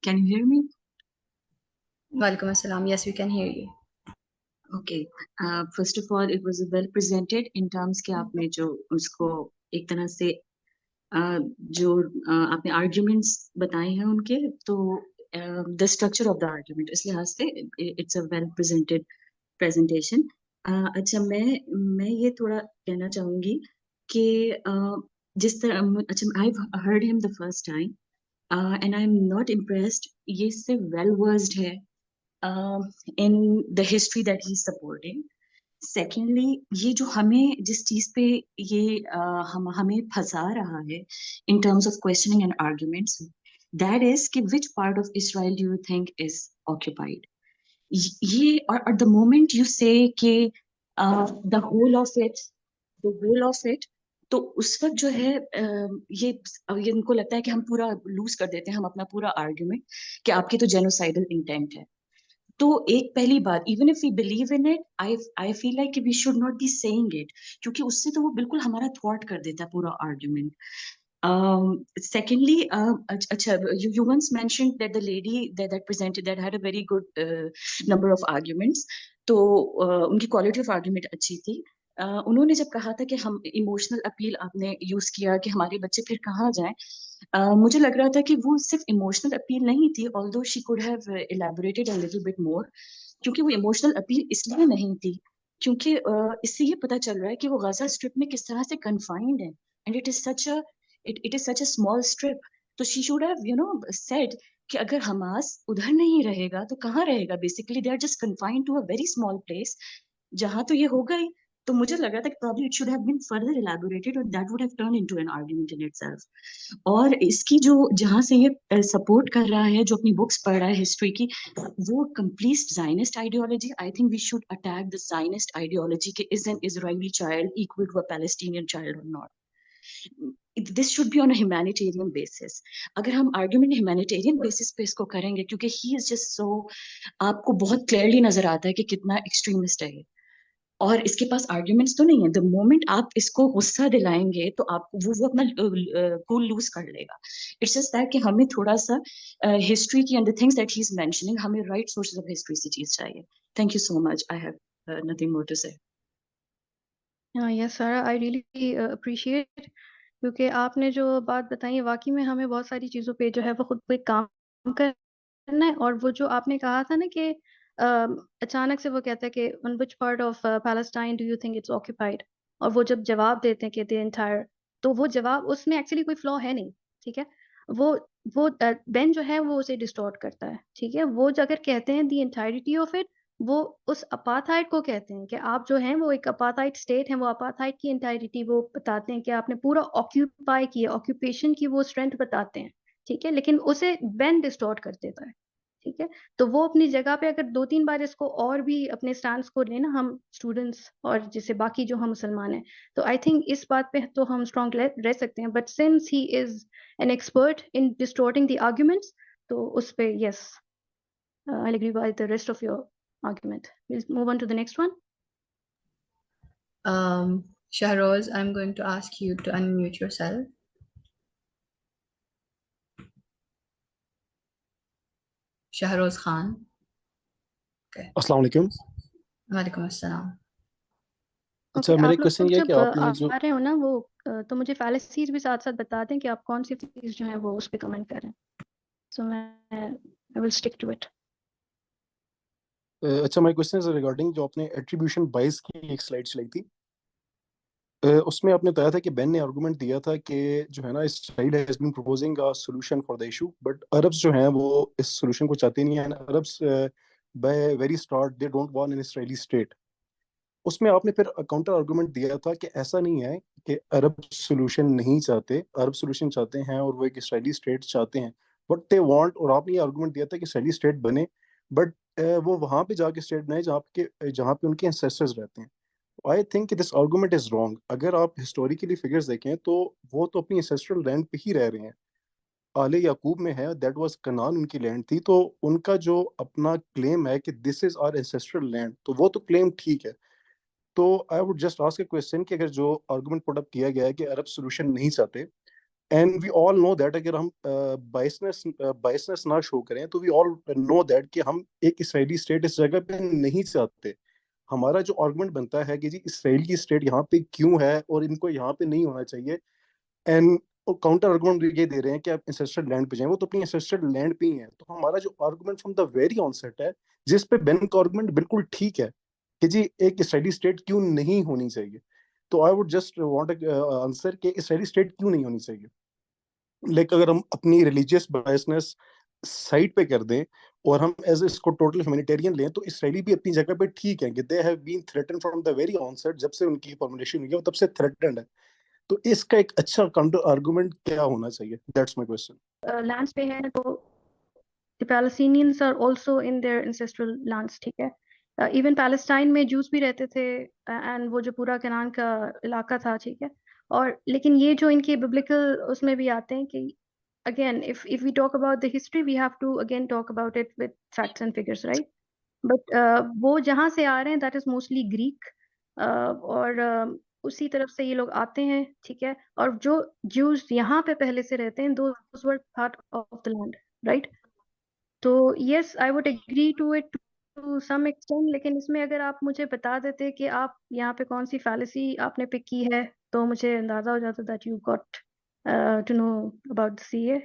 Can you hear me? Walaikum assalam. Yes, we can hear you. Okay. First of all, it was well presented in terms कि आपने जो उसको एक तरह से जो आपने arguments बताए हैं उनके, तो the structure of the argument इस लिहाज से it's a well presented presentation. अच्छा, मैं ये थोड़ा कहना चाहूंगी कि जिस तरह, अच्छा, I've heard him the first time and I'm not impressed. ये इससे well versed है in the history that he's supporting. Secondly, ये जो हमें जिस चीज पे ये हमें फंसा रहा है in terms of questioning and arguments, that is कि which part of Israel do you think is occupied? ये और the moment you say कि the whole of it, तो उस वक्त जो है ये इनको लगता है कि हम पूरा लूज कर देते हैं, हम अपना पूरा आर्ग्यूमेंट कि आपकी तो जेनोसाइडल इंटेंट है। तो एक पहली बात, even if we believe in it, I feel like we should not be saying it, क्योंकि उससे तो वो बिल्कुल हमारा थॉट कर देता है पूरा आर्ग्यूमेंट। Secondly, अच्छा, you once mentioned that the lady that presented that had a very good number of arguments, तो उनकी quality of argument अच्छी थी। उन्होंने जब कहा था कि हम इमोशनल अपील आपने यूज किया कि हमारे बच्चे फिर कहाँ जाएं, मुझे लग रहा था कि वो सिर्फ इमोशनल अपील नहीं थी, although she could have elaborated a little bit more, क्योंकि वो इमोशनल अपील इसलिए नहीं थी क्योंकि इससे ये पता चल रहा है कि वो गाजा स्ट्रिप में किस तरह से कन्फाइंड है, and it is such a small strip. So she should have said कि अगर हमास उधर नहीं रहेगा तो कहाँ रहेगा? Basically they are just confined to a very small place, जहां तो ये होगा ही। तो मुझे लगा था कि probably it should have been further elaborated, or that would have turned into an argument in itself. और इसकी जो जहां से ये सपोर्ट कर रहा है, जो अपनी बुक्स पढ़ रहा है हिस्ट्री की, वो complete Zionist ideology. I think we should attack the Zionist ideology कि is an Israeli child equal to a Palestinian child और not. This should be on a humanitarian basis. अगर हम आर्ग्यूमेंट ह्यूमैनिटेरियन बेसिस पे इसको करेंगे, क्योंकि he is just so, आपको बहुत क्लियरली नजर आता है कि कितना एक्सट्रीमिस्ट है ये, और इसके पास आर्ग्यूमेंट्स तो नहीं है। द मोमेंट आप इसको गुस्सा दिलाएंगे तो आप वो अपना कूल लूज कर लेगा। इट्स जस्ट दैट कि हमें थोड़ा सा हिस्ट्री की and the things that he is mentioning, हमें राइट सोर्सेज ऑफ हिस्ट्री से चीज चाहिए। Thank you so much. I have nothing more to say. Yes sir, I really appreciate, क्योंकि आपने जो बात बताई है वाकई में हमें बहुत सारी चीज़ों पे जो है वो खुद पे काम करना है। और वो जो आपने कहा था ना कि अचानक से वो कहता है कि on which part of Palestine do you think it's occupied, और वो जब जवाब देते हैं कि द एंटायर, तो वो जवाब उसमें एक्चुअली कोई फ्लॉ है नहीं, ठीक है। वो वो बेन जो है वो उसे डिस्टॉर्ट करता है, ठीक है। वो जो अगर कहते हैं द एंटायरिटी ऑफ इट, वो उस अपार्थाइड को कहते हैं कि आप जो हैं वो एक अपार्थाइड स्टेट है, वो अपार्थाइड की एंटायरिटी वो बताते हैं कि आपने पूरा ऑक्यूपाई किया, ऑक्यूपेशन की वो स्ट्रेंथ बताते हैं, ठीक है। लेकिन उसे बेन डिस्टॉर्ट कर देता है, ठीक है। तो वो अपनी जगह पे अगर 2-3 बार इसको और भी अपने स्टैंड को लेना, हम स्टूडेंट्स और जैसे बाकी जो हम मुसलमान हैं, तो आई थिंक इस बात पे तो हम स्ट्रॉन्ग रह सकते हैं। But since he is an expert in distorting the arguments, तो उस पे yes, I agree by the rest of your argument. We'll move on to the next one. Shahroz, I'm going to ask you to unmute yourself. Shahroz Khan. Okay. अस्सलाम वालेकुम। Walaikum assalam. अच्छा, Okay, मेरा आप question लोग ये है कि जब आपने जो आ रहे हो ना वो तो मुझे फैलेसीज भी साथ साथ बता दें कि आप कौन सी चीज जो है वो उस पे कमेंट करें, सो मैं I will stick to it. अच्छा, मेरा क्वेश्चन इज रिगार्डिंग जो आपने एट्रीब्यूशन बाइस की एक स्लाइड चलाई थी। उसमें आपने बताया था कि बेन ने आर्गुमेंट दिया था कि जो है ना, Israel has been proposing a solution for the issue, but Arabs जो हैं वो इस सॉल्यूशन को चाहते नहीं हैं। Arabs by very start they don't want an Israeli state. उसमें आपने फिर काउंटर आर्गुमेंट दिया था कि ऐसा नहीं है कि अरब सॉल्यूशन नहीं चाहते, अरब सॉल्यूशन चाहते हैं और वो एक इसराइली स्टेट चाहते हैं, बट दे वांट। और आपने ये आर्गुमेंट दिया था कि इसराइली स्टेट बने, बट वो वहां पे जाके स्टेट बनाए जहाँ पे उनके एंसेस्टर्स रहते हैं। I think this argument is wrong. अगर आप हिस्टोरिकली फिगर्स देखें तो वो तो अपनी एंसेस्ट्रल लैंड पे ही रह रहे हैं। आले याकूब में है, दैट वाज कनान उनकी लैंड थी, तो उनका जो अपना क्लेम है कि this is our ancestral land, तो वो तो क्लेम ठीक है। तो I would just ask a question कि अगर जो आर्गुमेंट पुट अप किया गया है कि अरब सॉल्यूशन नहीं चाहते, and we all know that, अगर हम बायसनेस ना शो करें तो वी ऑल नो दैट कि हम एक इसराइली स्टेट इस जगह पे नहीं चाहते। हमारा जो आर्गुमेंट बनता है कि जी इसराइल की स्टेट यहाँ पे क्यों है और इनको यहाँ पे नहीं होना चाहिए, एंड काउंटर आर्गुमेंट ये दे रहे हैं कि आप इंसेस्ट्रल लैंड पे जाएं, वो तो अपनी इंसेस्ट्रल लैंड पे ही है। तो हमारा जो argument from the very onset है, जिस पे बेन का आर्गुमेंट बिल्कुल ठीक है कि जी एक इसराइली स्टेट क्यों नहीं होनी चाहिए, तो I would just want answer कि इसराइली स्टेट क्यों नहीं होनी चाहिए। लाइक अगर हम अपनी रिलीजियस बायसनेस साइड पे कर दें और हम एज इसको टोटल ह्यूमैनिटेरियन लें, तो इसराइली भी अपनी जगह पे ठीक है कि they have been threaten from the very onset. जब से उनकी फॉर्मुलेशन हुई है वो तब से थ्रेटन्ड है। तो इसका एक अच्छा काउंटर आर्गुमेंट क्या होना चाहिए? That's my question. लैंड्स पे है तो the Palestinians are also in their ancestral lands, ठीक है। इवन पैलेस्टाइन में जूस भी रहते थे, एंड वो जो पूरा कनान का इलाका था, ठीक है। और लेकिन ये जो इनके बिब्लिकल उसमें भी आते हैं कि again if we talk about the history we have to again talk about it with facts and figures, right? But वो जहाँ से आ रहे हैं that is mostly Greek, और उसी तरफ से ये लोग आते हैं, ठीक है। और जो Jews यहाँ पे पहले से रहते हैं those were part of the land, right? तो yes I would agree to it to some extent, लेकिन इसमें अगर आप मुझे बता देते कि आप यहाँ पे कौन सी फैलेसी आपने पिक की है, तो मुझे अंदाजा हो जाता that you got to know about the CA.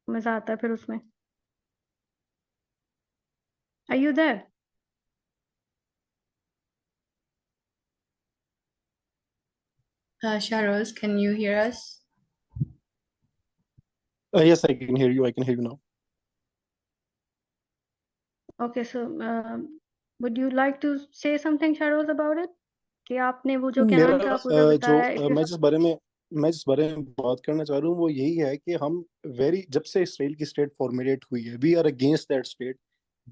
मजा आता है फिर उसमें। Are you there? Shahroz, can you hear us? Yes, I can hear you. I can hear you now. Okay, so would you like to say something, Sharoz, about it? कि आपने वो जो मेरा कैनान का पूरा बताया, if you मैं जिस बारे में बात करना चाह रहा हूँ वो यही है कि हम जब से इसराइल की स्टेट फॉर्मुलेट हुई है, we are against that state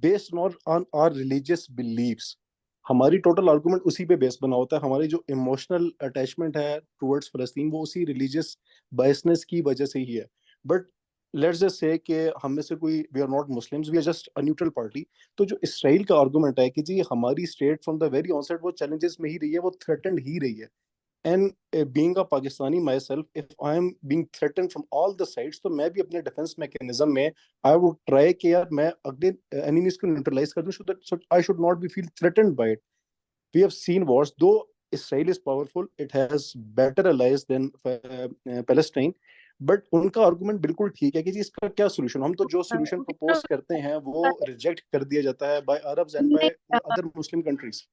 based not on our religious believes. हमारी टोटल आर्गुमेंट उसी पे बेस बना होता है। हमारी जो इमोशनल अटैचमेंट है टुवर्ड्स फलस्तीन वो उसी रिलीजियस बायसनेस की वजह से ही है। बट लेट्स जस्ट से कि हम में से कोई, we are not Muslims, we are just a neutral party. तो जो इसराइल का आर्गुमेंट है कि जी हमारी state from the very onset वो चैलेंजेस में ही रही है, वो थ्रेटन्ड ही रही है। And being a Pakistani myself, if I am being threatened from all the sides, तो मैं भी अपने डिफेंस मैकेनिज्म में आई वुड ट्राई कि यार मैं अगले एनिमीज को न्यूट्रलाइज कर दूं, so that I should not B feel threatened bye it. We have seen wars, though Israel is powerful, it has better allies than Palestine, but उनका argument बिल्कुल ठीक है कि जी इसका क्या सोल्यूशन। हम तो जो सोल्यूशन प्रपोज करते हैं वो रिजेक्ट कर दिया जाता है by Arabs and by other Muslim countries.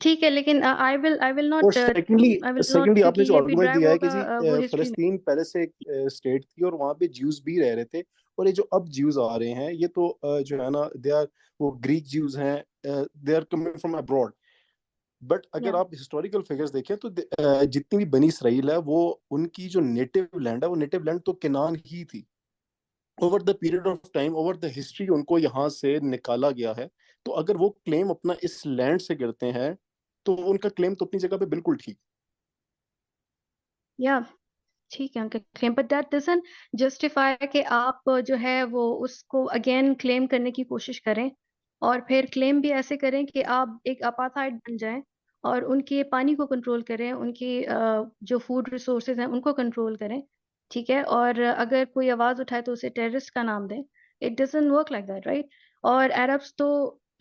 ठीक है, लेकिन आई विल और नॉट सेकेंडली आपने क्योंकि जो ये भी आर्गुमेंट ड्रैग दिया है कि होगा जी वो हिस्ट्री में। फलस्तीन पहले से एक स्टेट थी और वहां पे ज्यूज भी रह रहे थे, और ये जो अब ज्यूज आ रहे हैं ये तो जो है ना, दे आर वो ग्रीक ज्यूज हैं, they are coming from abroad. But अगर या आप हिस्टोरिकल फिगर्स देखें तो जितनी भी बनी इसराइल है वो उनकी जो नेटिव लैंड है वो नेटिव लैंड तो केनान ही थी। Over the period of time, over the history उनको यहाँ से निकाला गया है। तो अगर वो क्लेम अपना इस लैंड से करते हैं तो उनका क्लेम तो अपनी जगह पे बिल्कुल ठीक। या ठीक है उनका claim, but that doesn't justify कि आप जो है वो उसको अगेन क्लेम करने की कोशिश करें और फिर क्लेम भी ऐसे करें कि आप एक अपार्थाइड बन जाएं और उनके पानी को कंट्रोल करें, उनकी जो फूड रिसोर्सेज हैं उनको कंट्रोल करें, ठीक है, और अगर कोई आवाज उठाए तो उसे टेररिस्ट का नाम दें। It doesn't work like that, right? और अरब्स तो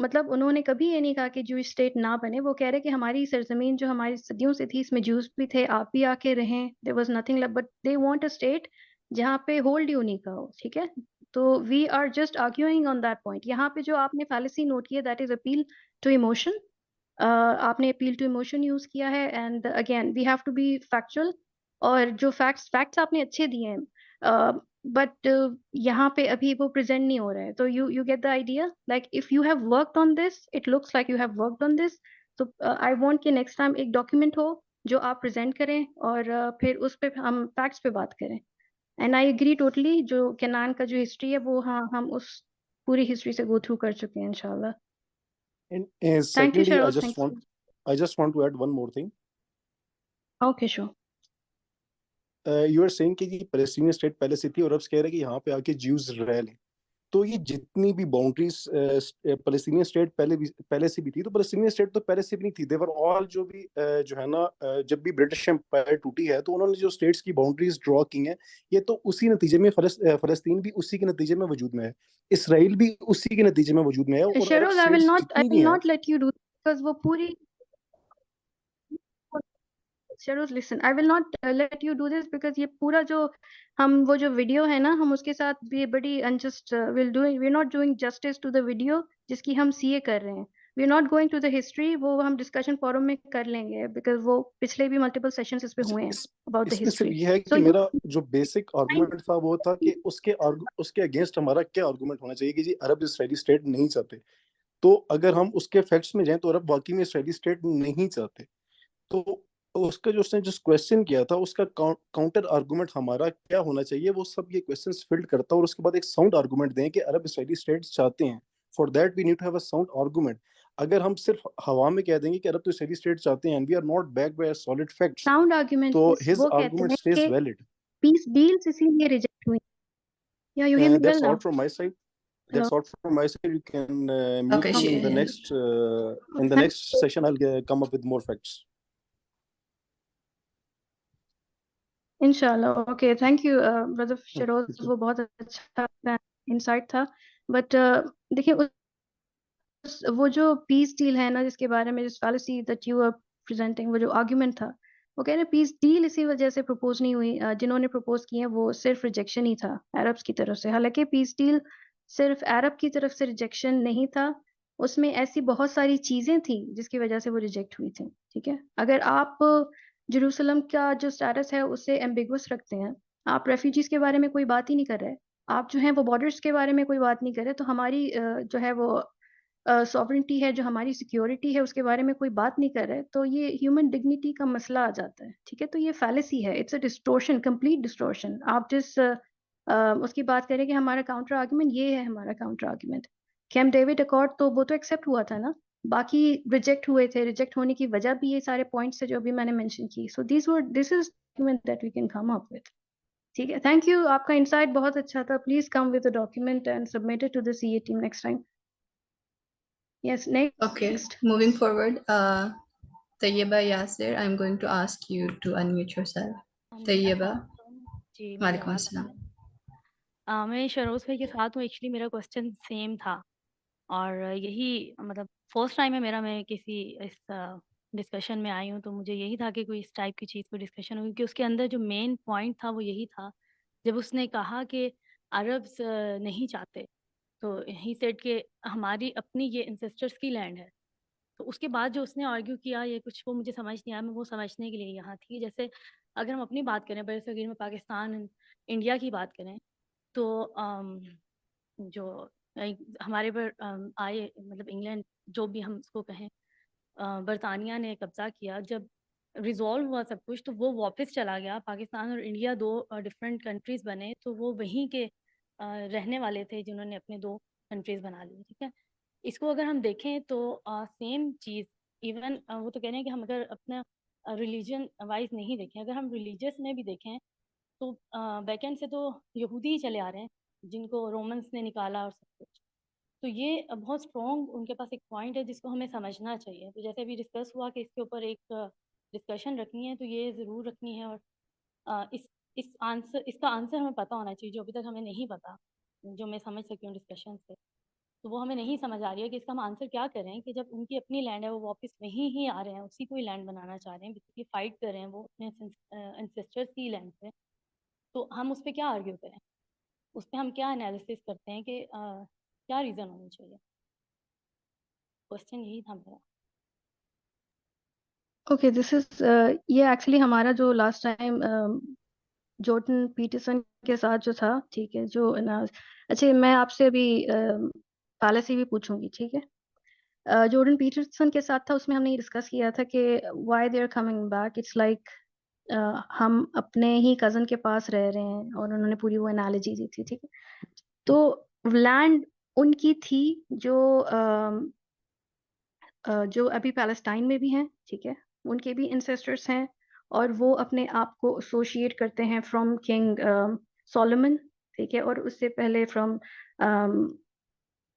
मतलब उन्होंने कभी ये नहीं कहा कि जूइश स्टेट ना बने। वो कह रहे कि हमारी सरजमीन जो हमारी सदियों से थी इसमें जूस भी थे, आप भी आके रहें, there was nothing, but they want a state जहाँ पे होल्ड यू नहीं का हो, ठीक है। तो we are just arguing on that point. यहाँ पे जो आपने फैलेसी नोट किया, that is appeal to emotion. आपने अपील टू इमोशन यूज किया है, and again we have to be factual. और जो फैक्ट्स आपने अच्छे दिए हैं, बट यहाँ पे अभी वो प्रेजेंट नहीं हो रहे हैं। तो you get the idea, like if you have worked on this, it looks like you have worked on this. तो आई वांट कि नेक्स्ट टाइम एक डॉक्यूमेंट हो जो आप प्रेजेंट करें और फिर उस पे हम फैक्ट्स पे बात करें। एंड आई एग्री टोटली, जो केनान का जो हिस्ट्री है वो हाँ हम उस पूरी हिस्ट्री से गो थ्रू कर चुके हैं इंशाल्लाह। And thank you secondly, Sharoz, thank you. I just want to add one more thing. Okay sure. You are saying कि जी पैलेस्टीनियन स्टेट पहले से थी और अब कह रहे हैं कि यहाँ पे आके ज्यूज रह लें। तो ये जितनी भी बाउंड्रीज पैलेस्टीनियन स्टेट पहले से भी थी, तो पैलेस्टीनियन स्टेट तो पहले से भी नहीं थी। देवर ऑल जो भी जो है ना, जब भी ब्रिटिश एम्पायर टूटी है तो उन्होंने जो स्टेट्स की बाउंड्रीज ड्रॉ की हैं, ये तो उसी नतीजे में फलस्तीन भी उसी के नतीजे में वजूद में है, इसराइल भी उसी के नतीजे में वजूद में है, और अरब शरोज, स्टेट्स जितनी भी हैं। let you do because वो पूरी Sharoz, listen, I will not let you do this because ये पूरा जो हम वो जो वीडियो है ना, हम उसके साथ भी बड़ी unjust we're not doing justice to the video जिसकी हम सीए कर रहे हैं। we're not going to the history, वो हम डिस्कशन फोरम में कर लेंगे because वो पिछले भी मल्टीपल सेशंस इस पे हुए हैं about the इसमें सिर्फ history. ये है कि So मेरा जो बेसिक आर्गुमेंट था वो था कि उसके अगेंस्ट हमारा क्या आर्गुमेंट होना चाहिए कि जी अरब इसराइली स्टेट नहीं चाहते। तो अगर हम उसके फैक्ट्स में जाएं तो अरब वाकई में इसराइली स्टेट नहीं चाहते। तो उसका जो उसने जिस क्वेश्चन किया था उसका काउंटर आर्गुमेंट हमारा क्या होना चाहिए, वो सब ये क्वेश्चंस फील्ड करता है और उसके बाद एक साउंड आर्गुमेंट दें कि अरब इसराइली स्टेट्स चाहते हैं। For that we need to have a sound argument. अगर हम सिर्फ हवा में कह देंगे कि अरब तो इसराइली स्टेट चाहते हैं and we are not back by solid facts, sound argument तो is हिज वो कहते आर्गुमेंट हैं स्टेज कि वैलिड। पीस डील्स इसीलिए रिजेक्ट हुई। Yeah, you hear me well That's all now? from my side. Hello. That's all from my side. You can mute Okay, me she in the can hear. next session. I'll come up with more facts. इंशाल्लाह। Okay, thank you brother Sharoz, वो बहुत अच्छा insight था। But देखिए वो जो peace deal है ना, जिसके बारे में जिस fallacy that you are presenting, वो जो आर्गुमेंट था, वो कह रहे पीस डील इसी वजह से प्रपोज नहीं हुई। जिन्होंने प्रपोज किए हैं वो सिर्फ रिजेक्शन ही था अरब्स की तरफ से। हालांकि पीस डील सिर्फ अरब की तरफ से रिजेक्शन नहीं था, उसमें ऐसी बहुत सारी चीजें थी जिसकी वजह से वो रिजेक्ट हुई थी, ठीक है। अगर आप जेरूसलम का जो स्टेटस है उसे एम्बिगुअस रखते हैं। आप रेफ्यूजीज के बारे में कोई बात ही नहीं कर रहे, आप जो है वो बॉर्डर्स के बारे में कोई बात नहीं कर रहे, तो हमारी जो है वो सॉवरेंटी है, जो हमारी सिक्योरिटी है, उसके बारे में कोई बात नहीं कर रहे, तो ये ह्यूमन डिग्निटी का मसला आ जाता है। ठीक है, तो ये फैलेसी है, it's a distortion, complete distortion. आप जिस उसकी बात करें कि हमारा काउंटर आर्गुमेंट ये है, हमारा counter argument camp David accord, तो वो तो एक्सेप्ट हुआ था ना, बाकी रिजेक्ट हुए थे। रिजेक्ट होने की वजह भी ये सारे पॉइंट्स है जो अभी मैंने मेंशन की। So this is document that we can come up with. ठीक है, थैंक यू, आपका इनसाइट बहुत अच्छा था। Please come with the document and submit it to the CA team next time. Yes, next. Okay, moving forward, Tayyiba Yasir, I'm going to ask you to unmute yourself. Tayyiba, जी, मेरी वालेकुम आवाज़ आ अस्सलाम। रही है? मैं शरोज़ भाई के साथ हूँ, एक्चुअली मेरा क्वेश्चन सेम था और यही मतलब फर्स्ट टाइम है मेरा, मैं किसी इस डिस्कशन में आई हूँ, तो मुझे यही था कि कोई इस टाइप की चीज़ पे डिस्कशन हो, क्योंकि उसके अंदर जो मेन पॉइंट था वो यही था, जब उसने कहा कि अरब्स नहीं चाहते, तो ही सेड कि हमारी अपनी ये एंसेस्टर्स की लैंड है। तो उसके बाद जो उसने आर्ग्यू किया, ये कुछ वो मुझे समझ नहीं आया, मैं वो समझने के लिए यहाँ थी। जैसे अगर हम अपनी बात करें, बरसगीर में पाकिस्तान, इंडिया की बात करें, तो जो हमारे पर आए, मतलब इंग्लैंड, जो भी हम उसको कहें, बरतानिया ने कब्ज़ा किया, जब रिज़ॉल्व हुआ सब कुछ, तो वो वापस चला गया। पाकिस्तान और इंडिया 2 डिफरेंट कंट्रीज़ बने, तो वो वहीं के रहने वाले थे जिन्होंने अपने 2 कंट्रीज़ बना ली, ठीक है? इसको अगर हम देखें तो सेम चीज़, इवन वो तो कह रहे हैं कि हम अगर अपना रिलीजन वाइज नहीं देखें, अगर हम रिलीजियस में भी देखें, तो बैकेंड से तो यहूदी ही चले आ रहे हैं, जिनको रोमन्स ने निकाला और सब कुछ। तो ये बहुत स्ट्रॉन्ग उनके पास एक पॉइंट है जिसको हमें समझना चाहिए। तो जैसे अभी डिस्कस हुआ कि इसके ऊपर एक डिस्कशन रखनी है, तो ये ज़रूर रखनी है। और इसका आंसर हमें पता होना चाहिए, जो अभी तक हमें नहीं पता, जो मैं समझ सकी हूँ डिस्कशन से। तो वो हमें नहीं समझ आ रही है कि इसका हम आंसर क्या करें, कि जब उनकी अपनी लैंड है, वो वापस वहीं ही आ रहे हैं, उसी को ही लैंड बनाना चाह रहे हैं, बेसिकली फाइट कर रहे हैं वो अपने एंसेस्टर्स की लैंड पे। तो हम उस पर क्या आर्ग्यू करें, उस पर हम क्या एनालिसिस करते हैं कि क्या रीज़न होनी चाहिए? क्वेश्चन यही था मेरा। ओके, दिस इज ये एक्चुअली हमारा जो लास्ट टाइम जॉर्डन पीटरसन के साथ जो था, ठीक है, जो अच्छा, मैं आपसे अभी पहले से भी पूछूंगी, ठीक है। जॉर्डन पीटरसन के साथ था, उसमें हमने ये डिस्कस किया था कि why they are coming back, it's like हम अपने ही कजन के पास रह रहे हैं, और उन्होंने पूरी वो एनालॉजी दी थी, ठीक है। तो लैंड उनकी थी जो जो अभी पैलेस्टाइन में भी हैं, ठीक है, उनके भी इंसेस्टर्स हैं, और वो अपने आप को एसोसिएट करते हैं फ्रॉम किंग सोलोमन, ठीक है, और उससे पहले फ्रॉम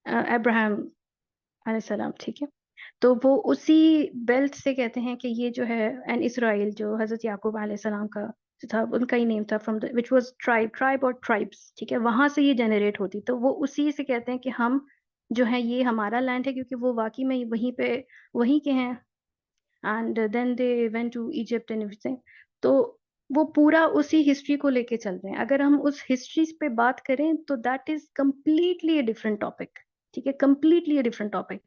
अब्राहम अलैहिस्सलाम, ठीक है। तो वो उसी बेल्ट से कहते हैं कि ये जो है, एंड इसराइल जो हजरत याकूब अलैहिस्सलाम का जो था, उनका ही नेम था, from the which was tribe और ट्राइब्स, ठीक है, वहां से ये जनरेट होती। तो वो उसी से कहते हैं कि हम जो है ये हमारा लैंड है, क्योंकि वो वाकई में वहीं पे वहीं के हैं, and then they went to Egypt and everything. तो वो पूरा उसी हिस्ट्री को लेके चल रहे हैं। अगर हम उस हिस्ट्री पे बात करें तो that is completely a different topic, ठीक है, कम्प्लीटली अ डिफरेंट टॉपिक।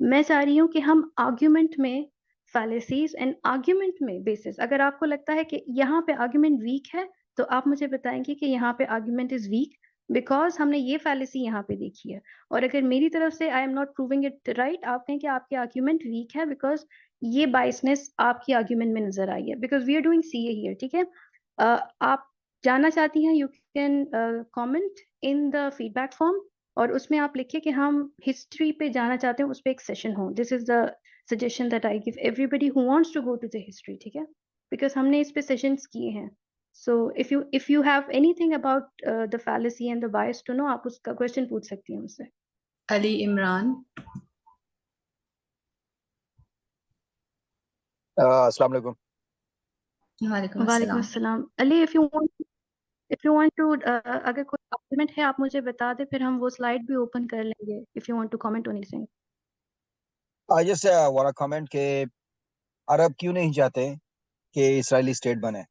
मैं चाह रही हूँ कि हम आर्ग्यूमेंट में फैलेसीज एंड आर्ग्यूमेंट में बेसिस, अगर आपको लगता है कि यहाँ पे आर्ग्यूमेंट वीक है, तो आप मुझे बताएंगे कि यहाँ पे आर्ग्यूमेंट इज वीक बिकॉज हमने ये फैलेसी यहाँ पे देखी है। और अगर मेरी तरफ से I am not proving it right, आप कहें कि आपके आर्ग्यूमेंट वीक है बिकॉज ये बाइसनेस आपकी आर्ग्यूमेंट में नजर आई है, because we are doing CA here, ठीक है। आप जानना चाहती हैं, you can comment in the feedback form, और उसमें आप लिखिए कि हम हिस्ट्री पे जाना चाहते हैं, उस पर एक सेशन हो। This is the suggestion that I give everybody who wants to go to the history, ठीक है, बिकॉज हमने इस पे सेशंस किए हैं। So if you have anything about the fallacy and the bias to know, आप उसका क्वेश्चन पूछ सकती हैं मुझसे। अली इमरान, अस्सलाम वालेकुम। वालेकुम वालेकुम अस्सलाम। अस्सलाम। Ali, if you want to, अगर कोई आर्गुमेंट है आप मुझे बता दे, फिर हम वो स्लाइड भी ओपन कर लेंगे if you want to comment on anything. I just want to comment के अरब क्यों नहीं चाहते कि इजरायली स्टेट बने।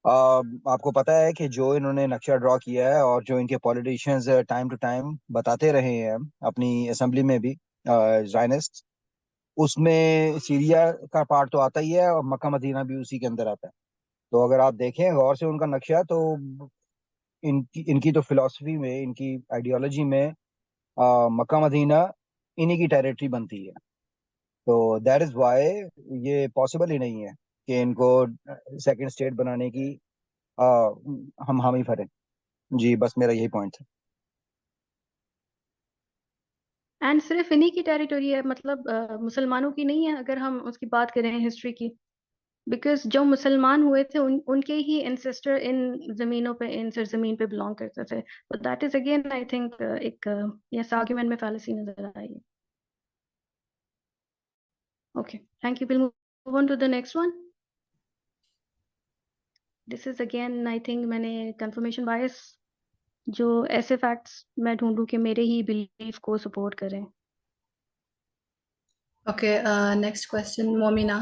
आपको पता है कि जो इन्होंने नक्शा ड्रॉ किया है और जो इनके पॉलिटिशियंस टाइम टू टाइम बताते रहे हैं अपनी असेंबली में भी, ज़ायनिस्ट, उसमें सीरिया का पार्ट तो आता ही है और मक्का मदीना भी उसी के अंदर आता है। तो अगर आप देखें गौर से उनका नक्शा, तो इनकी इनकी तो फिलॉसफी में, इनकी आइडियोलॉजी में मक्का मदीना इन्हीं की टेरिटरी बनती है। तो दैट इज वाई ये पॉसिबल ही नहीं है कि इनको सेकंड स्टेट बनाने की आ, हम हामी भरें। जी बस मेरा यही पॉइंट था। एंड सिर्फ इन्हीं की टेरिटरी है, मतलब मुसलमानों की नहीं है अगर हम उसकी बात करें हिस्ट्री की, बिकॉज जो मुसलमान हुए थे उनके ही एंसेस्टर इन जमीनों पे, इन सरजमीन पे बिलोंग करते थे। तो that is again I think एक यस आर्गुमेंट में फैलेसी नजर आई है। Okay, thank you. Will move on to the next one. This is again I think मैंने कंफर्मेशन बायस, जो ऐसे फैक्ट्स मैं ढूंढूं कि मेरे ही बिलीफ को सपोर्ट करें। Okay, next question, Momina.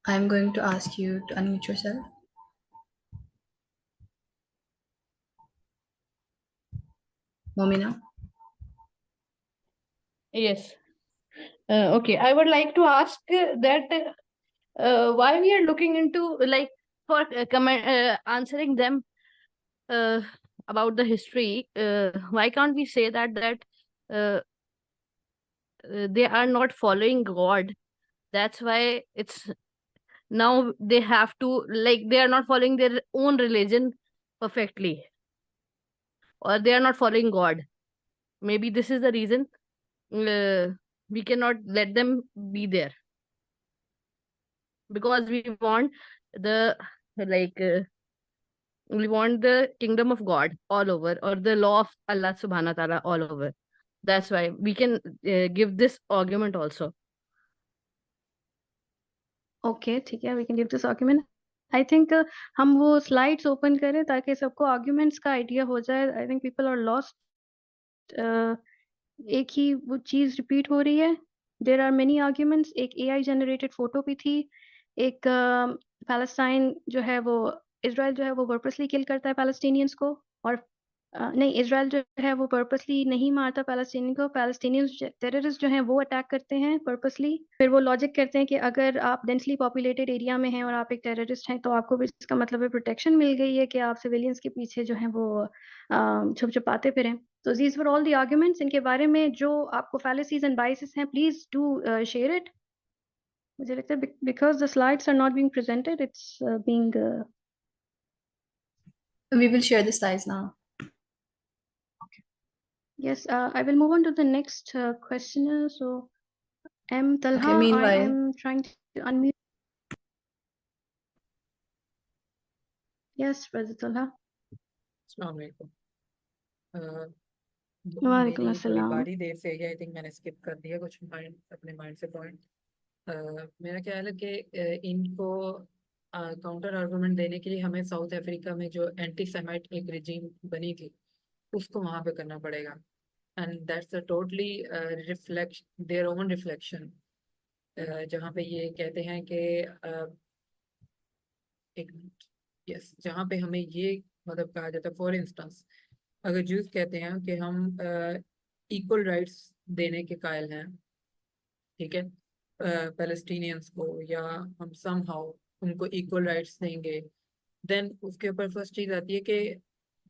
I'm going to ask you to unmute yourself. Momina. Yes. Okay. I would like to ask that why we are looking into like for answering them about the history. Why can't we say that they are not following God? That's why it's now they have to, like, they are not following their own religion perfectly, or they are not following God. Maybe this is the reason we cannot let them be there, because we want the, like, we want the kingdom of God all over, or the law of Allah subhanahu wa ta'ala all over. That's why we can give this argument also. Okay ठीक है, we can give this argument. I think हम वो slides open करें ताकि सबको arguments का idea हो जाए। I think people are lost. एक ही वो चीज रिपीट हो रही है। There are many arguments. एक एआई जनरेटेड फोटो भी थी, एक पैलेस्टाइन जो है वो, इजराइल जो है वो पर्पसली किल करता है पैलेस्टीनियंस को, और नहीं, इजराइल जो है वो पर्पसली नहीं मारता पैलेस्टीनियन को, पैलेस्टीनियंस टेररिस्ट जो हैं वो अटैक करते हैं पर्पसली। फिर वो लॉजिक करते हैं कि अगर आप डेंसली पॉपुलेटेड एरिया में हैं और आप एक टेररिस्ट हैं तो आपको भी इसका मतलब है प्रोटेक्शन मिल गई है कि आप सिविलियंस के पीछे जो है वो छुप छुपाते फिरें। तो these were all the arguments. इनके बारे में जो आपको फैलेसीज एंड बाइसेस हैं, प्लीज डू शेयर इट। मुझे लगता है because the slides are not being presented, it's being We will share the slides now. yes. I will move on to the next questioner. So M. Talha, Okay, I meanwhile. am trying to unmute. Yes, Brother Talha. अस्सलाम वालेकुम। वालेकुम मेरी थोड़ी अस्सलाम। बारी देर से आई, आई think मैंने skip कर दिया कुछ माइंड, अपने माइंड से पॉइंट। मेरा ख्याल है कि इनको काउंटर आर्गुमेंट देने के लिए हमें साउथ अफ्रीका में जो एंटी सेमाइट एक रिजीम बनी थी उसको वहाँ पे करना पड़ेगा, and that's a totally reflection, their own reflection, जहाँ पे ये कहते हैं कि एक यस, जहाँ पे हमें ये मतलब कहा जाता है, फॉर इंस्टेंस अगर जूस कहते हैं कि हम इक्वल राइट्स देने के कायल हैं, ठीक है, पैलेस्टीनियंस को, या हम समहाउ उनको इक्वल राइट्स देंगे, देन उसके ऊपर फर्स्ट चीज आती है कि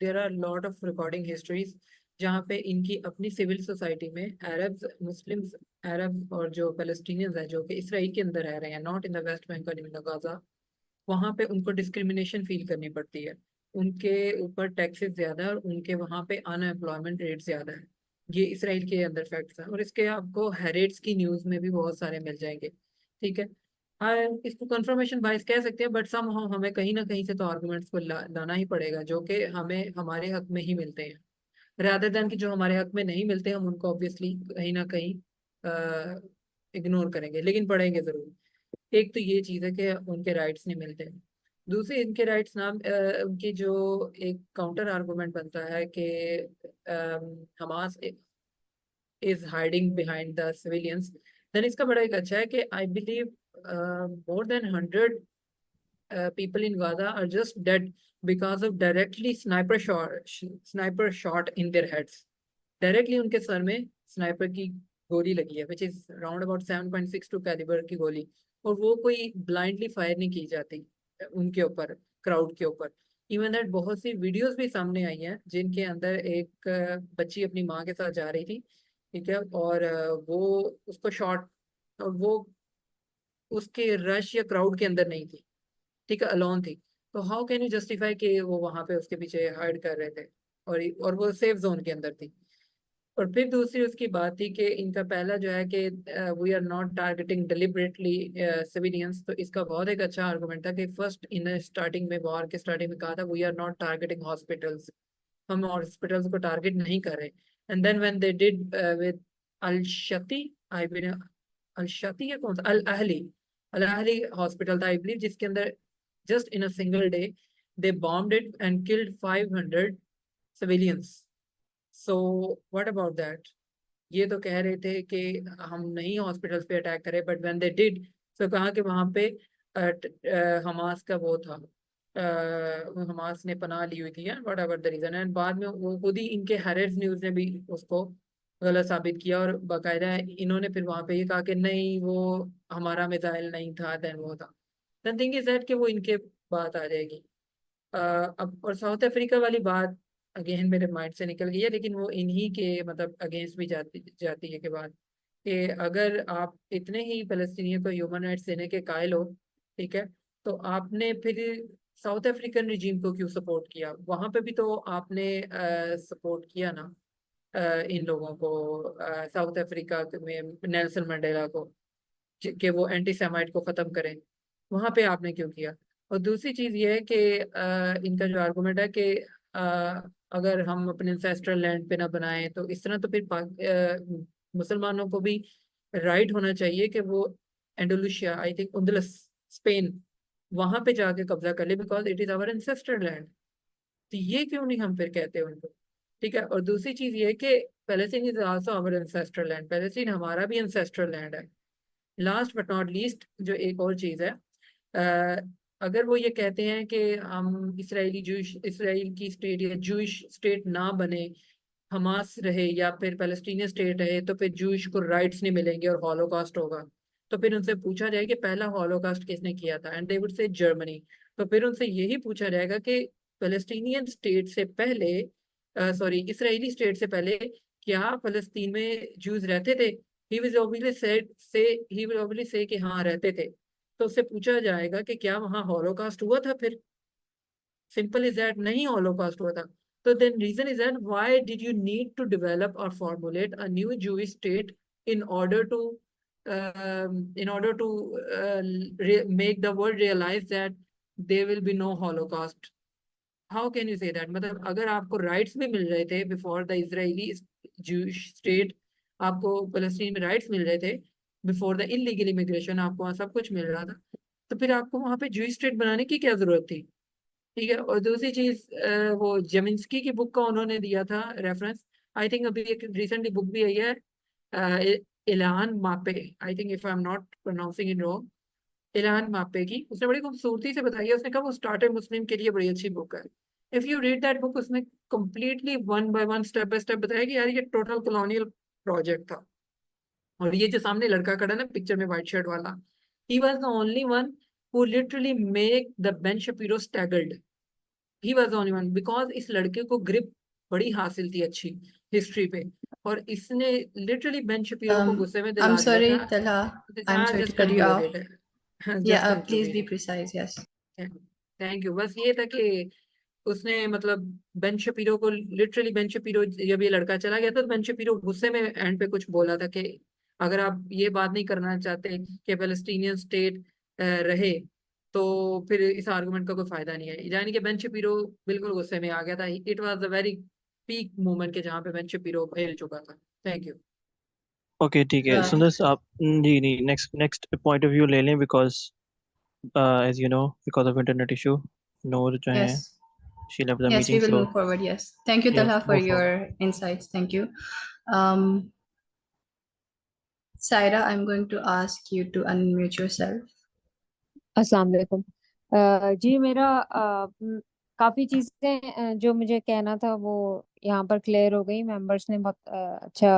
there are lot of recording histories जहाँ पे इनकी अपनी सिविल सोसाइटी में अरब्स, मुस्लिम्स, अरब और जो पैलेस्टीनियंस हैं जो कि इसराइल के अंदर रह रहे हैं, not in the West Bank और इन द गाजा, वहाँ पे उनको डिस्क्रिमिनेशन फील करनी पड़ती है। उनके ऊपर टैक्सेस ज़्यादा है और उनके वहाँ पे अनएम्प्लॉयमेंट रेट ज़्यादा है। ये इसराइल के अंदर फैक्ट्स हैं और इसके आपको हैरेट्स की न्यूज़ में भी बहुत सारे मिल जाएंगे, ठीक है। हाँ, इसको कंफर्मेशन बाइस कह सकते हैं, बट सम हमें कहीं ना कहीं से तो आर्गुमेंट्स को लाना ही पड़ेगा जो कि हमें हमारे हक में ही मिलते हैं, रादर देन कि जो हमारे हक में नहीं मिलते हम उनको ऑब्वियसली कहीं ना कहीं इग्नोर करेंगे, लेकिन पढ़ेंगे ज़रूर। एक तो ये चीज़ है कि उनके राइट्स नहीं मिलते। दूसरी, इनके राइट्स नाम उनकी जो एक काउंटर आर्गुमेंट बनता है कि Hamas is hiding behind the civilians, then इसका बड़ा एक अच्छा है कि I believe more than 100 people in Gaza are just dead because of directly sniper shot in their heads। Directly उनके सर में स्नाइपर की गोली लगी है which is round about 7.62 caliber की गोली, और वो कोई ब्लाइंडली फायर नहीं की जाती उनके ऊपर, क्राउड के ऊपर। इवन दैट बहुत सी वीडियोस भी सामने आई हैं जिनके अंदर एक बच्ची अपनी माँ के साथ जा रही थी, ठीक है, और वो उसको शॉट, और वो उसके रश या क्राउड के अंदर नहीं थी, ठीक है, अलोन थी। तो हाउ कैन यू जस्टिफाई कि वो वहां पे उसके पीछे हाइड कर रहे थे, और वो सेफ जोन के अंदर थी। और फिर दूसरी उसकी बात थी कि इनका पहला जो है कि we are not targeting deliberately civilians, तो इसका बहुत एक अच्छा आर्गुमेंट था कि फर्स्ट इन स्टार्टिंग में, वॉर के स्टार्टिंग में कहा था we are not targeting hospitals, हम हॉस्पिटल्स को टारगेट नहीं कर रहे। And then when they did with al Shati, आई बिन अल शती या कौन सा, अल अहली हॉस्पिटल था आई बिलीव, जिसके अंदर just in a single day they bombed it and killed 500 civilians. So what about that? ये तो कह रहे थे कि हम नहीं हॉस्पिटल्स पे अटैक करें, बट व्हेन दे डिड, तो कहा कि वहां पे हमास का वो था, हमास ने पनाह ली हुई थी, whatever the reason. And बाद में वो खुद ही इनके हैरेड्स न्यूज ने भी उसको गलत साबित किया, और बाकायदा इन्होंने फिर वहां पे ये कहा कि नहीं वो हमारा मिसाइल नहीं था, देन वो था। द थिंग इज दैट कि वो इनके बात आ जाएगी। अब और साउथ अफ्रीका वाली बात अगेन मेरे माइंड से निकल गई है, लेकिन वो इन्हीं के मतलब अगेंस्ट भी जाती है कि बात कि अगर आप इतने ही फलस्तीनियों को ह्यूमन राइट्स देने के कायल हो, ठीक है, तो आपने फिर साउथ अफ्रीकन रिजीम को क्यों सपोर्ट किया? वहां पे भी तो आपने सपोर्ट किया ना इन लोगों को, साउथ अफ्रीका में नेल्सन मंडेला को, कि वो एंटी सेमाइट को खत्म करें, वहां पे आपने क्यों किया? और दूसरी चीज ये है कि इनका जो आर्गुमेंट है कि अगर हम अपने एंसेस्ट्रल लैंड पे ना बनाएं, तो इस तरह तो फिर मुसलमानों को भी राइट होना चाहिए कि वो एंडोलुशिया, आई थिंक उंदलस, स्पेन, वहां पे जाके कब्जा कर ले, because it is our ancestral land. तो ये क्यों नहीं हम फिर कहते उनको, ठीक है। और दूसरी चीज ये है कि Palestine is also our ancestral land, Palestine हमारा भी एंसेस्ट्रल लैंड है। लास्ट बट नॉट लीस्ट जो एक और चीज है, अगर वो ये कहते हैं कि हम इसराइल की स्टेट या जूइश स्टेट ना बने, हमास रहे या फिर पैलेस्टीनियन स्टेट रहे, तो फिर जूइश को राइट्स नहीं मिलेंगे और हॉलोकॉस्ट होगा। तो फिर उनसे पूछा जाए कि पहला हॉलोकॉस्ट किसने किया था, and they would say Germany. तो फिर उनसे यही पूछा जाएगा कि पैलेस्टीनियन स्टेट से पहले, सॉरी इसराइली स्टेट से पहले क्या फलस्तीन में जूस रहते थे? ही विल ऑब्वियसली से कि हाँ रहते थे। तो उससे पूछा जाएगा कि क्या वहां हॉलोकॉस्ट हुआ था? फिर सिंपल इज दैट, नहीं हॉलोकॉस्ट हुआ था। तो then reason is that why did you need to develop और formulate a new Jewish state in order to make the world realize that there will be no holocaust? How can you say that? मतलब अगर आपको rights भी मिल रहे थे before the Israeli Jewish state, आपको फलस्तीन में rights मिल रहे थे बिफोर द इलीगल इमिग्रेशन, आपको वहाँ सब कुछ मिल रहा था, तो फिर आपको वहाँ पे जूइश स्टेट बनाने की क्या जरूरत थी? ठीक है। और दूसरी चीज, वो जेमिंस्की की बुक का उन्होंने दिया था रेफरेंस, आई थिंक अभी एक रिसेंटली बुक भी आई है, इल्हान मापे, I think if I am not pronouncing in wrong, Ilhan मापे की, उसने बड़ी खूबसूरती से बताई है। उसने कहा वो स्टार्टर मुस्लिम के लिए बड़ी अच्छी बुक है। If you read that book, उसने completely one by one step by step बताया कि यार ये टोटल कॉलोनियल प्रोजेक्ट था। और ये जो सामने लड़का खड़ा है ना पिक्चर में, व्हाइट शर्ट वाला, he was the only one who literally make the Ben Shapiro staggered. He was the only one, because इस लड़के को ग्रिप बड़ी हासिल थी अच्छी हिस्ट्री पे, और इसने लिटरली बेन शपीरो को गुस्से में I'm दिला दिया sorry, था। Talha. I'm sorry to just cut you off. Concluded, Yeah, just please be concluded. precise. Yes. Thank you. बस ये था कि उसने मतलब बेन शपीरो को लिटरली, बेन शपीरो जब ये लड़का चला गया था तो बेन शपीरो गुस्से में एंड पे कुछ बोला था कि अगर आप ये बात नहीं करना चाहते कि पैलेस्टीनियन स्टेट रहे, तो फिर इस आर्गुमेंट का कोई फायदा नहीं है। यानी कि बेन शपीरो बिल्कुल गुस्से में आ गया था। It was a very peak moment के जहाँ पे बेन शपीरो हिल चुका था। Thank you. ओके ठीक है सुंदर आप जी नहीं नेक्स्ट पॉइंट ऑफ व्यू ले लें, because as you know because of internet issue Noor जो है Yes. she left the Yes, meeting, we will so move forward. Yes. Thank you, yeah, Talha, for move your forward. insights. Thank you. Um, Saira, I'm going to ask you to unmute yourself. अस्सलाम वालेकुम। जी मेरा काफ़ी चीज़ें जो मुझे कहना था वो यहाँ पर क्लियर हो गई। मेंबर्स ने बहुत अच्छा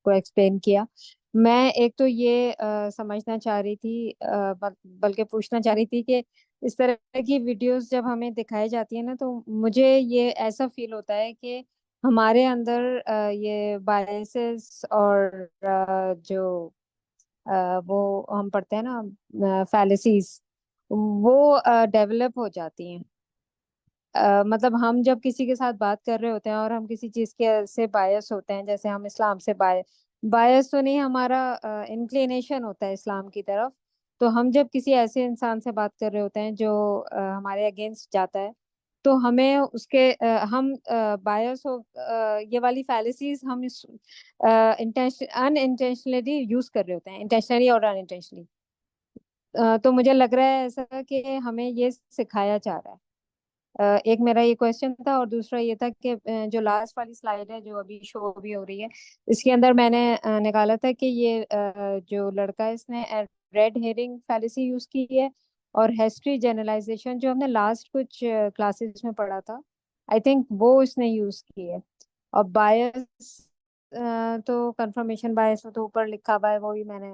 को एक्सप्लेन किया। मैं एक तो ये समझना चाह रही थी, बल्कि पूछना चाह रही थी कि इस तरह की वीडियोस जब हमें दिखाई जाती है ना, तो मुझे ये ऐसा फील होता है कि हमारे अंदर ये बायसेस और जो वो हम पढ़ते हैं ना, फैलेसीज, वो डेवलप हो जाती हैं। मतलब हम जब किसी के साथ बात कर रहे होते हैं और हम किसी चीज के से बायस होते हैं, जैसे हम इस्लाम से बायस तो नहीं, हमारा इंक्लिनेशन होता है इस्लाम की तरफ। तो हम जब किसी ऐसे इंसान से बात कर रहे होते हैं जो हमारे अगेंस्ट जाता है, तो हमें उसके हम बायस हो, ये वाली फैलेसीज हम इस अनइंटेंशनली यूज कर रहे होते हैं, इंटेंशनली और अनइंटेंशनली। तो मुझे लग रहा है ऐसा कि हमें ये सिखाया जा रहा है। एक मेरा ये क्वेश्चन था, और दूसरा ये था कि जो लास्ट वाली स्लाइड है जो अभी शो भी हो रही है, इसके अंदर मैंने निकाला था कि ये जो लड़का है इसने रेड हेरिंग फैलेसी यूज की है, और हिस्ट्री जनरलाइजेशन जो हमने लास्ट कुछ क्लासेस में पढ़ा था, आई थिंक वो इसने यूज की है। और बायस तो कंफर्मेशन बायस तो ऊपर लिखा हुआ है, वो भी मैंने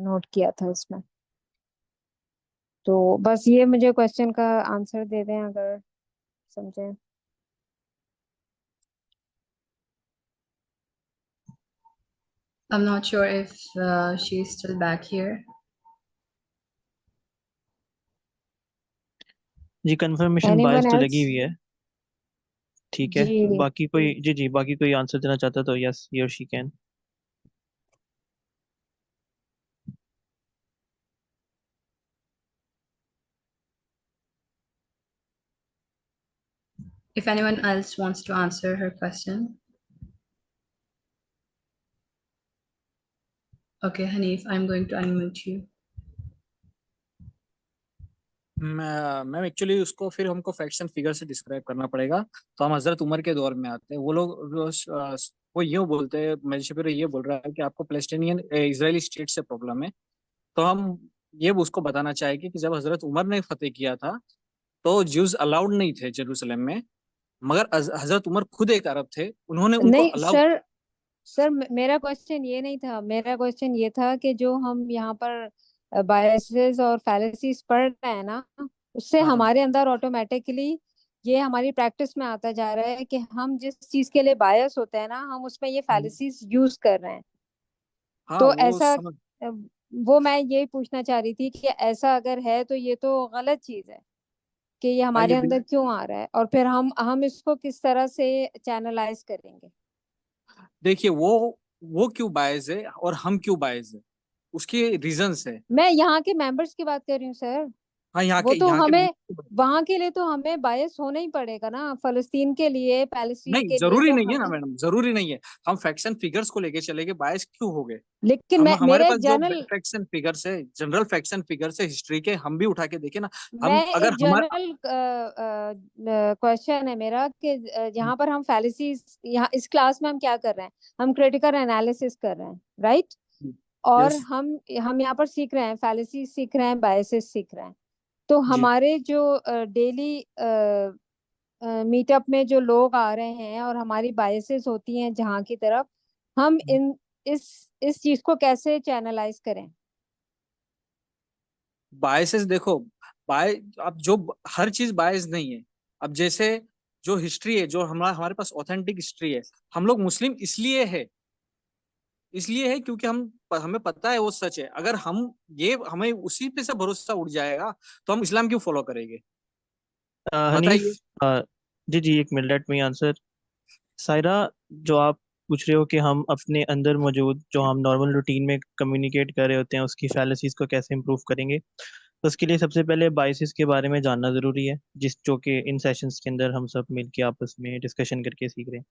नोट किया था इसमें। तो बस ये मुझे क्वेश्चन का आंसर दे दें अगर समझे। I'm not sure if she's still back here. जी कंफर्मेशन बायस एनीवन तो एल्स? लगी हुई है, ठीक है। जी बाकी कोई, जी बाकी कोई आंसर देना चाहता है तो यस ही और she can. If anyone else wants to answer her question. Okay, Hanif, I'm going to unmute you. Ma'am actually उसको फिर हमको फैक्ट्स एंड फिगर से डिस्क्राइब करना पड़ेगा। तो हम हजरत उमर के दौर में आते हैं। वो लोग वो यूँ बोलते हैं, मैजिस्ट्रेट ये बोल रहा है कि आपको पैलेस्टीनियन इजरायली स्टेट से प्रॉब्लम है। तो हम ये उसको बताना चाहेंगे कि जब हजरत उमर ने फतेह किया था तो ज्यूज अलाउड नहीं थे जेरूसलम में, मगर हजरत उमर खुद एक अरब थे, उन्होंने उनको नहीं अलाउ। सर, मेरा क्वेश्चन ये नहीं था। मेरा क्वेश्चन ये था कि जो हम यहाँ पर बायसेस और फैलेसीज पढ़ रहे हैं ना, उससे हाँ हमारे अंदर ऑटोमेटिकली ये हमारी प्रैक्टिस में आता जा रहा है कि हम जिस चीज के लिए बायस होते हैं ना, हम उसमें ये फैलेसीज यूज कर रहे हैं। हाँ तो वो ऐसा समझ। वो मैं यही पूछना चाह रही थी कि ऐसा अगर है तो ये तो गलत चीज है कि ये हाँ हमारे ये अंदर क्यों आ रहा है, और फिर हम इसको किस तरह से चैनलाइज करेंगे। देखिए वो क्यों बायस है और हम क्यों बायस है, उसके रीजंस है। मैं यहाँ के मेंबर्स की बात कर रही हूँ सर। हाँ वो तो यहाँ के हमें वहां के लिए तो हमें बायस होना ही पड़ेगा ना, फलस्तीन के लिए, पैलेस्टीन नहीं, के लिए जरूरी तो नहीं है ना हमें। मैडम, जरूरी नहीं है। हम फैक्ट्स एंड फिगर्स को लेके चलेंगे, बायस क्यों हो गए। लेकिन हम मैं हमारे मेरे पास जो जनरल फैक्ट्स एंड फिगर्स है, जनरल फैक्ट्स एंड फिगर्स है हिस्ट्री के, हम भी उठा के देखे ना। मैं हम अगर एक हमारा जनरल क्वेश्चन है मेरा कि यहाँ पर हम फैलेसीज, यहाँ इस क्लास में हम क्या कर रहे हैं, हम क्रिटिकल एनालिसिस कर रहे हैं, राइट। और यस हम यहाँ पर सीख रहे हैं, फैलेसीज सीख रहे हैं, बायसेस सीख रहे हैं। तो जी हमारे जो डेली मीटअप में जो लोग आ रहे हैं और हमारी बायसेस होती हैं जहाँ की तरफ, हम इन इस चीज को कैसे चैनलाइज करें। बायसेस देखो, बाय अब जो हर चीज बायस नहीं है। अब जैसे जो हिस्ट्री है, जो हमारा हमारे पास ऑथेंटिक हिस्ट्री है, हम लोग मुस्लिम इसलिए है क्योंकि हमें पता है वो सच है। अगर हमें उसी पे से भरोसा उठ जाएगा तो हम इस्लाम क्यों फॉलो करेंगे, हनीफ, बताइए। जी एक minute, let me answer. Saira, जो आप पूछ रहे हो कि हम अपने अंदर मौजूद जो हम नॉर्मल रूटीन में कम्युनिकेट कर रहे होते हैं उसकी फैलेसीज को कैसे इम्प्रूव करेंगे, तो उसके लिए सबसे पहले बाइसेस के बारे में जानना ज़रूरी है, जो कि इन सेशंस के अंदर हम सब मिलके आपस में डिस्कशन करके सीख रहे हैं।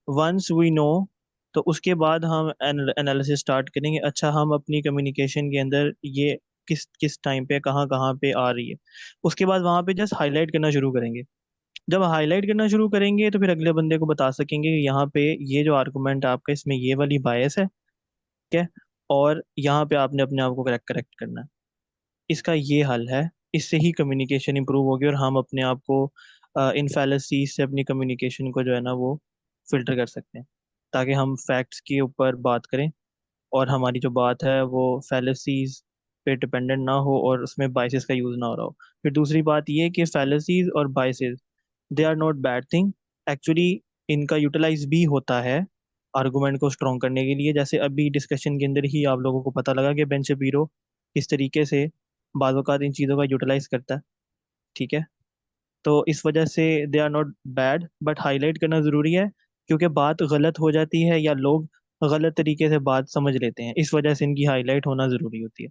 वंस वी नो, तो उसके बाद हम एनालिसिस स्टार्ट करेंगे। अच्छा, हम अपनी कम्युनिकेशन के अंदर ये किस किस टाइम पे कहाँ कहाँ पे आ रही है, उसके बाद वहाँ पे जस्ट हाईलाइट करना शुरू करेंगे। जब हाईलाइट करना शुरू करेंगे तो फिर अगले बंदे को बता सकेंगे कि यहाँ पे ये जो आर्गुमेंट आपका, इसमें ये वाली बायस है, ठीक है, और यहाँ पे आपने अपने आप को करेक्ट करेक्ट करना है। इसका ये हल है। इससे ही कम्युनिकेशन इंप्रूव होगी और हम अपने आप को इन फैलेसीज से अपनी कम्युनिकेशन को जो है ना वो फिल्टर कर सकते हैं। ताकि हम फैक्ट्स के ऊपर बात करें और हमारी जो बात है वो फैलेसीज पे डिपेंडेंट ना हो और उसमें बाइसेस का यूज़ ना हो रहा हो। फिर दूसरी बात ये कि फैलेसीज और biases they are not bad thing, actually इनका यूटिलाइज भी होता है आर्गुमेंट को स्ट्रॉन्ग करने के लिए। जैसे अभी डिस्कशन के अंदर ही आप लोगों को पता लगा कि बेन शपीरो किस तरीके से बाज़ औक़ात इन चीज़ों का यूटिलाइज करता है, ठीक है। तो इस वजह से they are not bad, but highlight करना ज़रूरी है क्योंकि बात गलत हो जाती है या लोग गलत तरीके से बात समझ लेते हैं, इस वजह से इनकी हाईलाइट होना ज़रूरी होती है।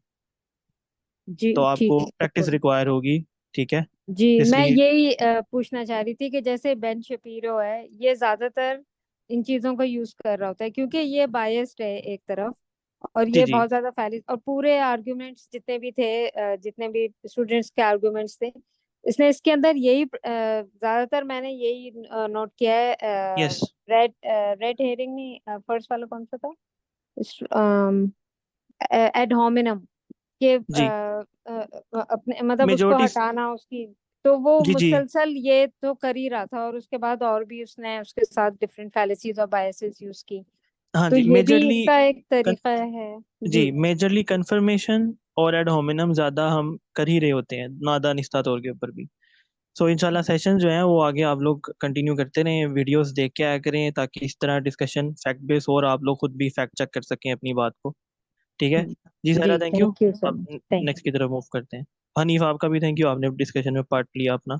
जी तो ठीक आपको है, प्रैक्टिस बिल्कुल। रिक्वायर होगी, ठीक है, जी, मैं इसलिए यही पूछना चाह रही थी कि जैसे बेन शपीरो है, ये ज्यादातर इन चीजों को यूज कर रहा होता है क्योंकि ये बायस्ड है एक तरफ, और जी ये जी बहुत ज्यादा फैली, और पूरे आर्ग्यूमेंट्स जितने भी थे, जितने भी स्टूडेंट्स के आर्ग्यूमेंट्स थे, इसने इसके अंदर यही ज्यादातर मैंने यही नोट किया है। यस रेड रेड हेरिंग नहीं, फर्स्ट वाला कौन सा था, एड होमिनम के जी अपने मतलब उसको मेजोरिटी, हटाना उसकी, तो वो जी जी मुसलसल ये तो कर ही रहा था, और उसके बाद और भी उसने उसके साथ डिफरेंट फैलेसीज और बायसेस यूज की, हाँ तो जी ये भी मेजरली इसका एक तरीका है। जी जी मेजरली कंफर्मेशन और एड होमिनम ज़्यादा हम कर ही रहे होते हैं नादा निस्ता तौर के ऊपर भी। सो इंशाल्लाह सेशन जो है वो आगे आप लोग कंटिन्यू करते रहें, वीडियोस देख के आया करें ताकि इस तरह डिस्कशन फैक्ट बेस हो और आप लोग खुद भी फैक्ट चेक कर सकें अपनी बात को, ठीक है। जी जी सारा थैंक यू। थैंक यू सो अब मच, थैंक नेक्स्ट की तरफ मूव करते हैं। हनीफ आपका भी थैंक यू, आपने डिस्कशन में पार्ट लिया अपना।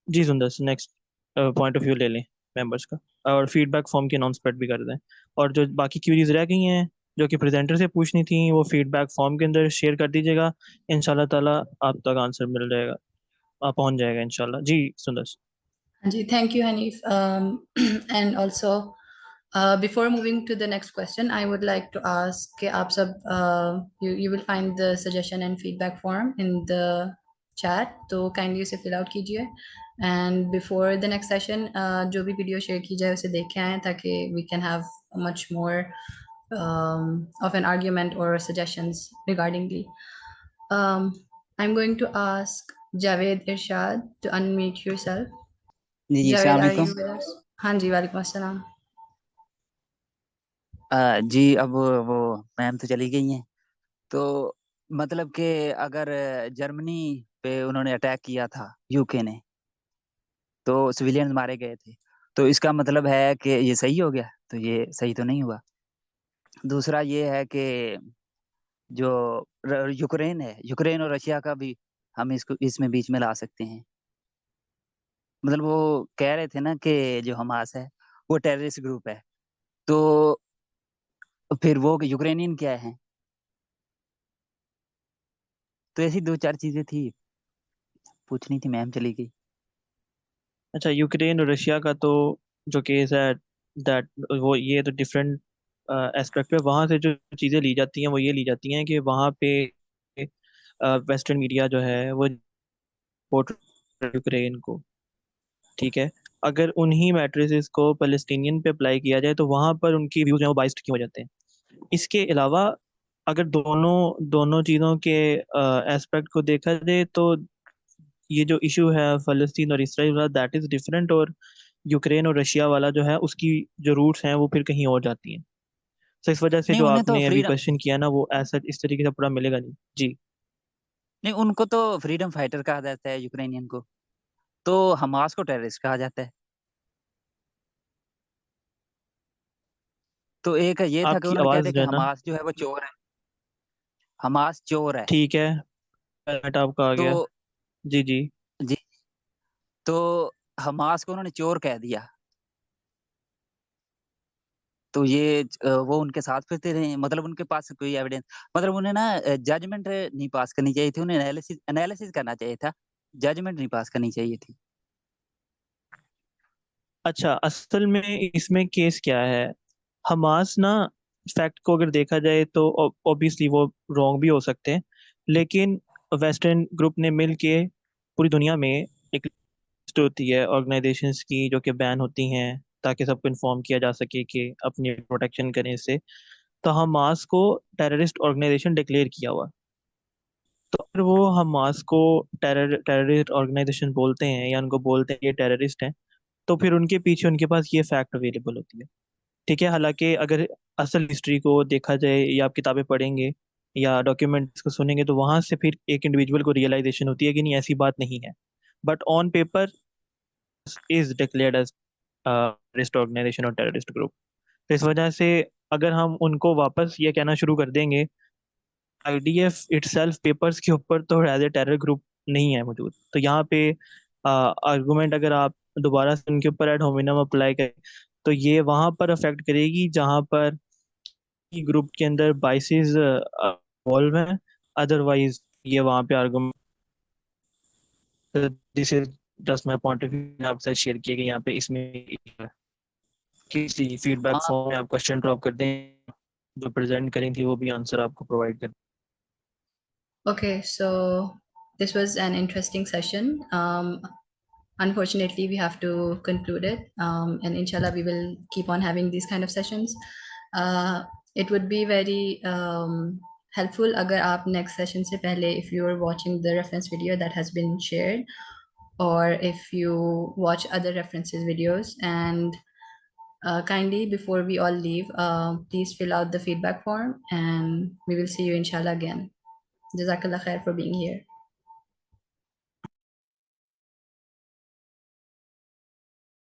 जी सुंदर, नेक्स्ट पॉइंट ऑफ व्यू ले लें मेंबर्स का, और फीडबैक फॉर्म की अनाउंसमेंट भी कर दें। और जो बाकी क्यूरीज रह गई हैं जो कि प्रेजेंटर से पूछनी थी वो फीडबैक फॉर्म के अंदर शेयर कर दीजिएगा, इंशाल्लाह ताला आप तक आंसर मिल जाएगा, आप पहुंच जाएगा इंशाल्लाह। जी सुंदर। Ji, thank you, Hanif. And also, before moving to the next question, I would like to ask कि आप सब you will find the suggestion and feedback form in the chat, तो kindly उसे fill out कीजिए। And before the next session, जो भी video share की जाए उसे देख के आएँ ताकि we can have much more of an argument or suggestions regardingly. I'm going to ask Javed Irshad to unmute yourself. Ji ji Javed, अस्सलाम are you वालेकुम। with us? हाँ जी, वालेकुम अस्सलाम। जी अब वो मैम तो चली गई हैं, तो मतलब कि अगर जर्मनी पे उन्होंने अटैक किया था यूके ने, तो सिविलियंस मारे गए थे, तो इसका मतलब है कि ये सही हो गया? तो ये सही तो नहीं हुआ। दूसरा ये है कि जो यूक्रेन है, यूक्रेन और रशिया का भी हम इसको इसमें बीच में ला सकते हैं। मतलब वो कह रहे थे ना कि जो हमास है वो टेररिस्ट ग्रुप है, तो फिर वो यूक्रेनियन क्या है? तो ऐसी दो चार चीजें थी, पूछनी थी, मैम चली गई। अच्छा, यूक्रेन और रशिया का तो जो केस है दैट वो ये तो डिफरेंट एस्पेक्ट पे वहाँ से जो चीज़ें ली जाती हैं वो ये ली जाती हैं कि वहाँ पे वेस्टर्न मीडिया जो है वो पोर्ट्रे यूक्रेन को, ठीक है। अगर उन्हीं मैट्रिसेस को पैलेस्टीनियन पे अप्लाई किया जाए तो वहाँ पर उनकी व्यूज हैं वो बाइस्ड क्यों हो जाते हैं। इसके अलावा अगर दोनों दोनों चीज़ों के एस्पेक्ट को देखा जाए तो ये जो इशू है फलस्तीन और इसराइल वाला दैट इज डिफरेंट, और यूक्रेन और रशिया वाला जो है उसकी जो रूट्स हैं वो फिर कहीं और जाती हैं। तो इस वजह से नहीं जो उन्हें तो आपने अभी फ्रीडम, क्वेश्चन किया ना वो ऐसा इस तरीके से पूरा मिलेगा नहीं जी। नहीं उनको तो फ्रीडम फाइटर कहा जाता है यूक्रेनियन को, तो हमास को टेररिस्ट कहा जाता है। तो एक ये था कि आपकी उन्होंने कहा था आवाज़ कि जो है ना, हमास जो है वो चोर है, हमास चोर है। ठीक है, पॉइंट आपका आ तो गया। जी जी जी, तो हमास को उन्होंने चोर कह दिया, तो ये वो उनके साथ फिरते रहे, मतलब उनके पास कोई एविडेंस, मतलब उन्हें ना जजमेंट नहीं पास करनी चाहिए थी, उन्हें एनालिसिस एनालिसिस करना चाहिए था, जजमेंट नहीं पास करनी चाहिए थी। अच्छा, असल में इसमें केस क्या है, हमास ना फैक्ट को अगर देखा जाए तो ऑब्वियसली वो रॉन्ग भी हो सकते हैं, लेकिन वेस्टर्न ग्रुप ने मिल के पूरी दुनिया में एक लिस्ट होती है ऑर्गेनाइजेशंस की जो कि बैन होती हैं ताकि सबको इन्फॉर्म किया जा सके कि अपनी प्रोटेक्शन करें इससे। तो हमास को टेररिस्ट ऑर्गेनाइजेशन डिक्लेयर किया हुआ, तो अगर वो हमास को टेररिस्ट ऑर्गेनाइजेशन बोलते हैं या उनको बोलते हैं ये टेररिस्ट हैं, तो फिर उनके पीछे उनके पास ये फैक्ट अवेलेबल होती है। ठीक है। हालांकि अगर असल हिस्ट्री को देखा जाए या आप किताबें पढ़ेंगे या डॉक्यूमेंट्स को सुनेंगे तो वहां से फिर एक इंडिविजुअल को रियलाइजेशन होती है कि नहीं, ऐसी बात नहीं है। But on paper is declared as terrorist organization और टेररिस्ट ग्रुप। तो इस वजह से अगर हम उनको वापस ये कहना शुरू कर देंगे, आईडीएफ इटसेल्फ पेपर्स के ऊपर तो एज ए टेरर ग्रुप नहीं है मौजूद। तो यहाँ पे आर्गुमेंट अगर आप दोबारा से उनके ऊपर एड होमिनम अप्लाई करें तो ये वहां पर अफेक्ट करेगी जहां पर ग्रुप के अंदर बाइसेस इन्वॉल्व हैं। अदरवाइज ये वहां पे argument, this is just my point of view आपसे शेयर किया गया यहाँ पे। इसमें किसी फीडबैक हाँ फॉर्म में आप क्वेश्चन ड्रॉप कर दें, जो प्रेजेंट करेंगे वो भी आंसर आपको प्रोवाइड कर। Okay, so this was an interesting session. Unfortunately, we have to conclude it, and inshallah, we will keep on having these kind of sessions. It would be very helpful अगर आप next session से पहले, if you are watching the reference video that has been shared, or if you watch other references videos, and kindly before we all leave, please fill out the feedback form, and we will see you inshallah again. Jazakallah khair for being here.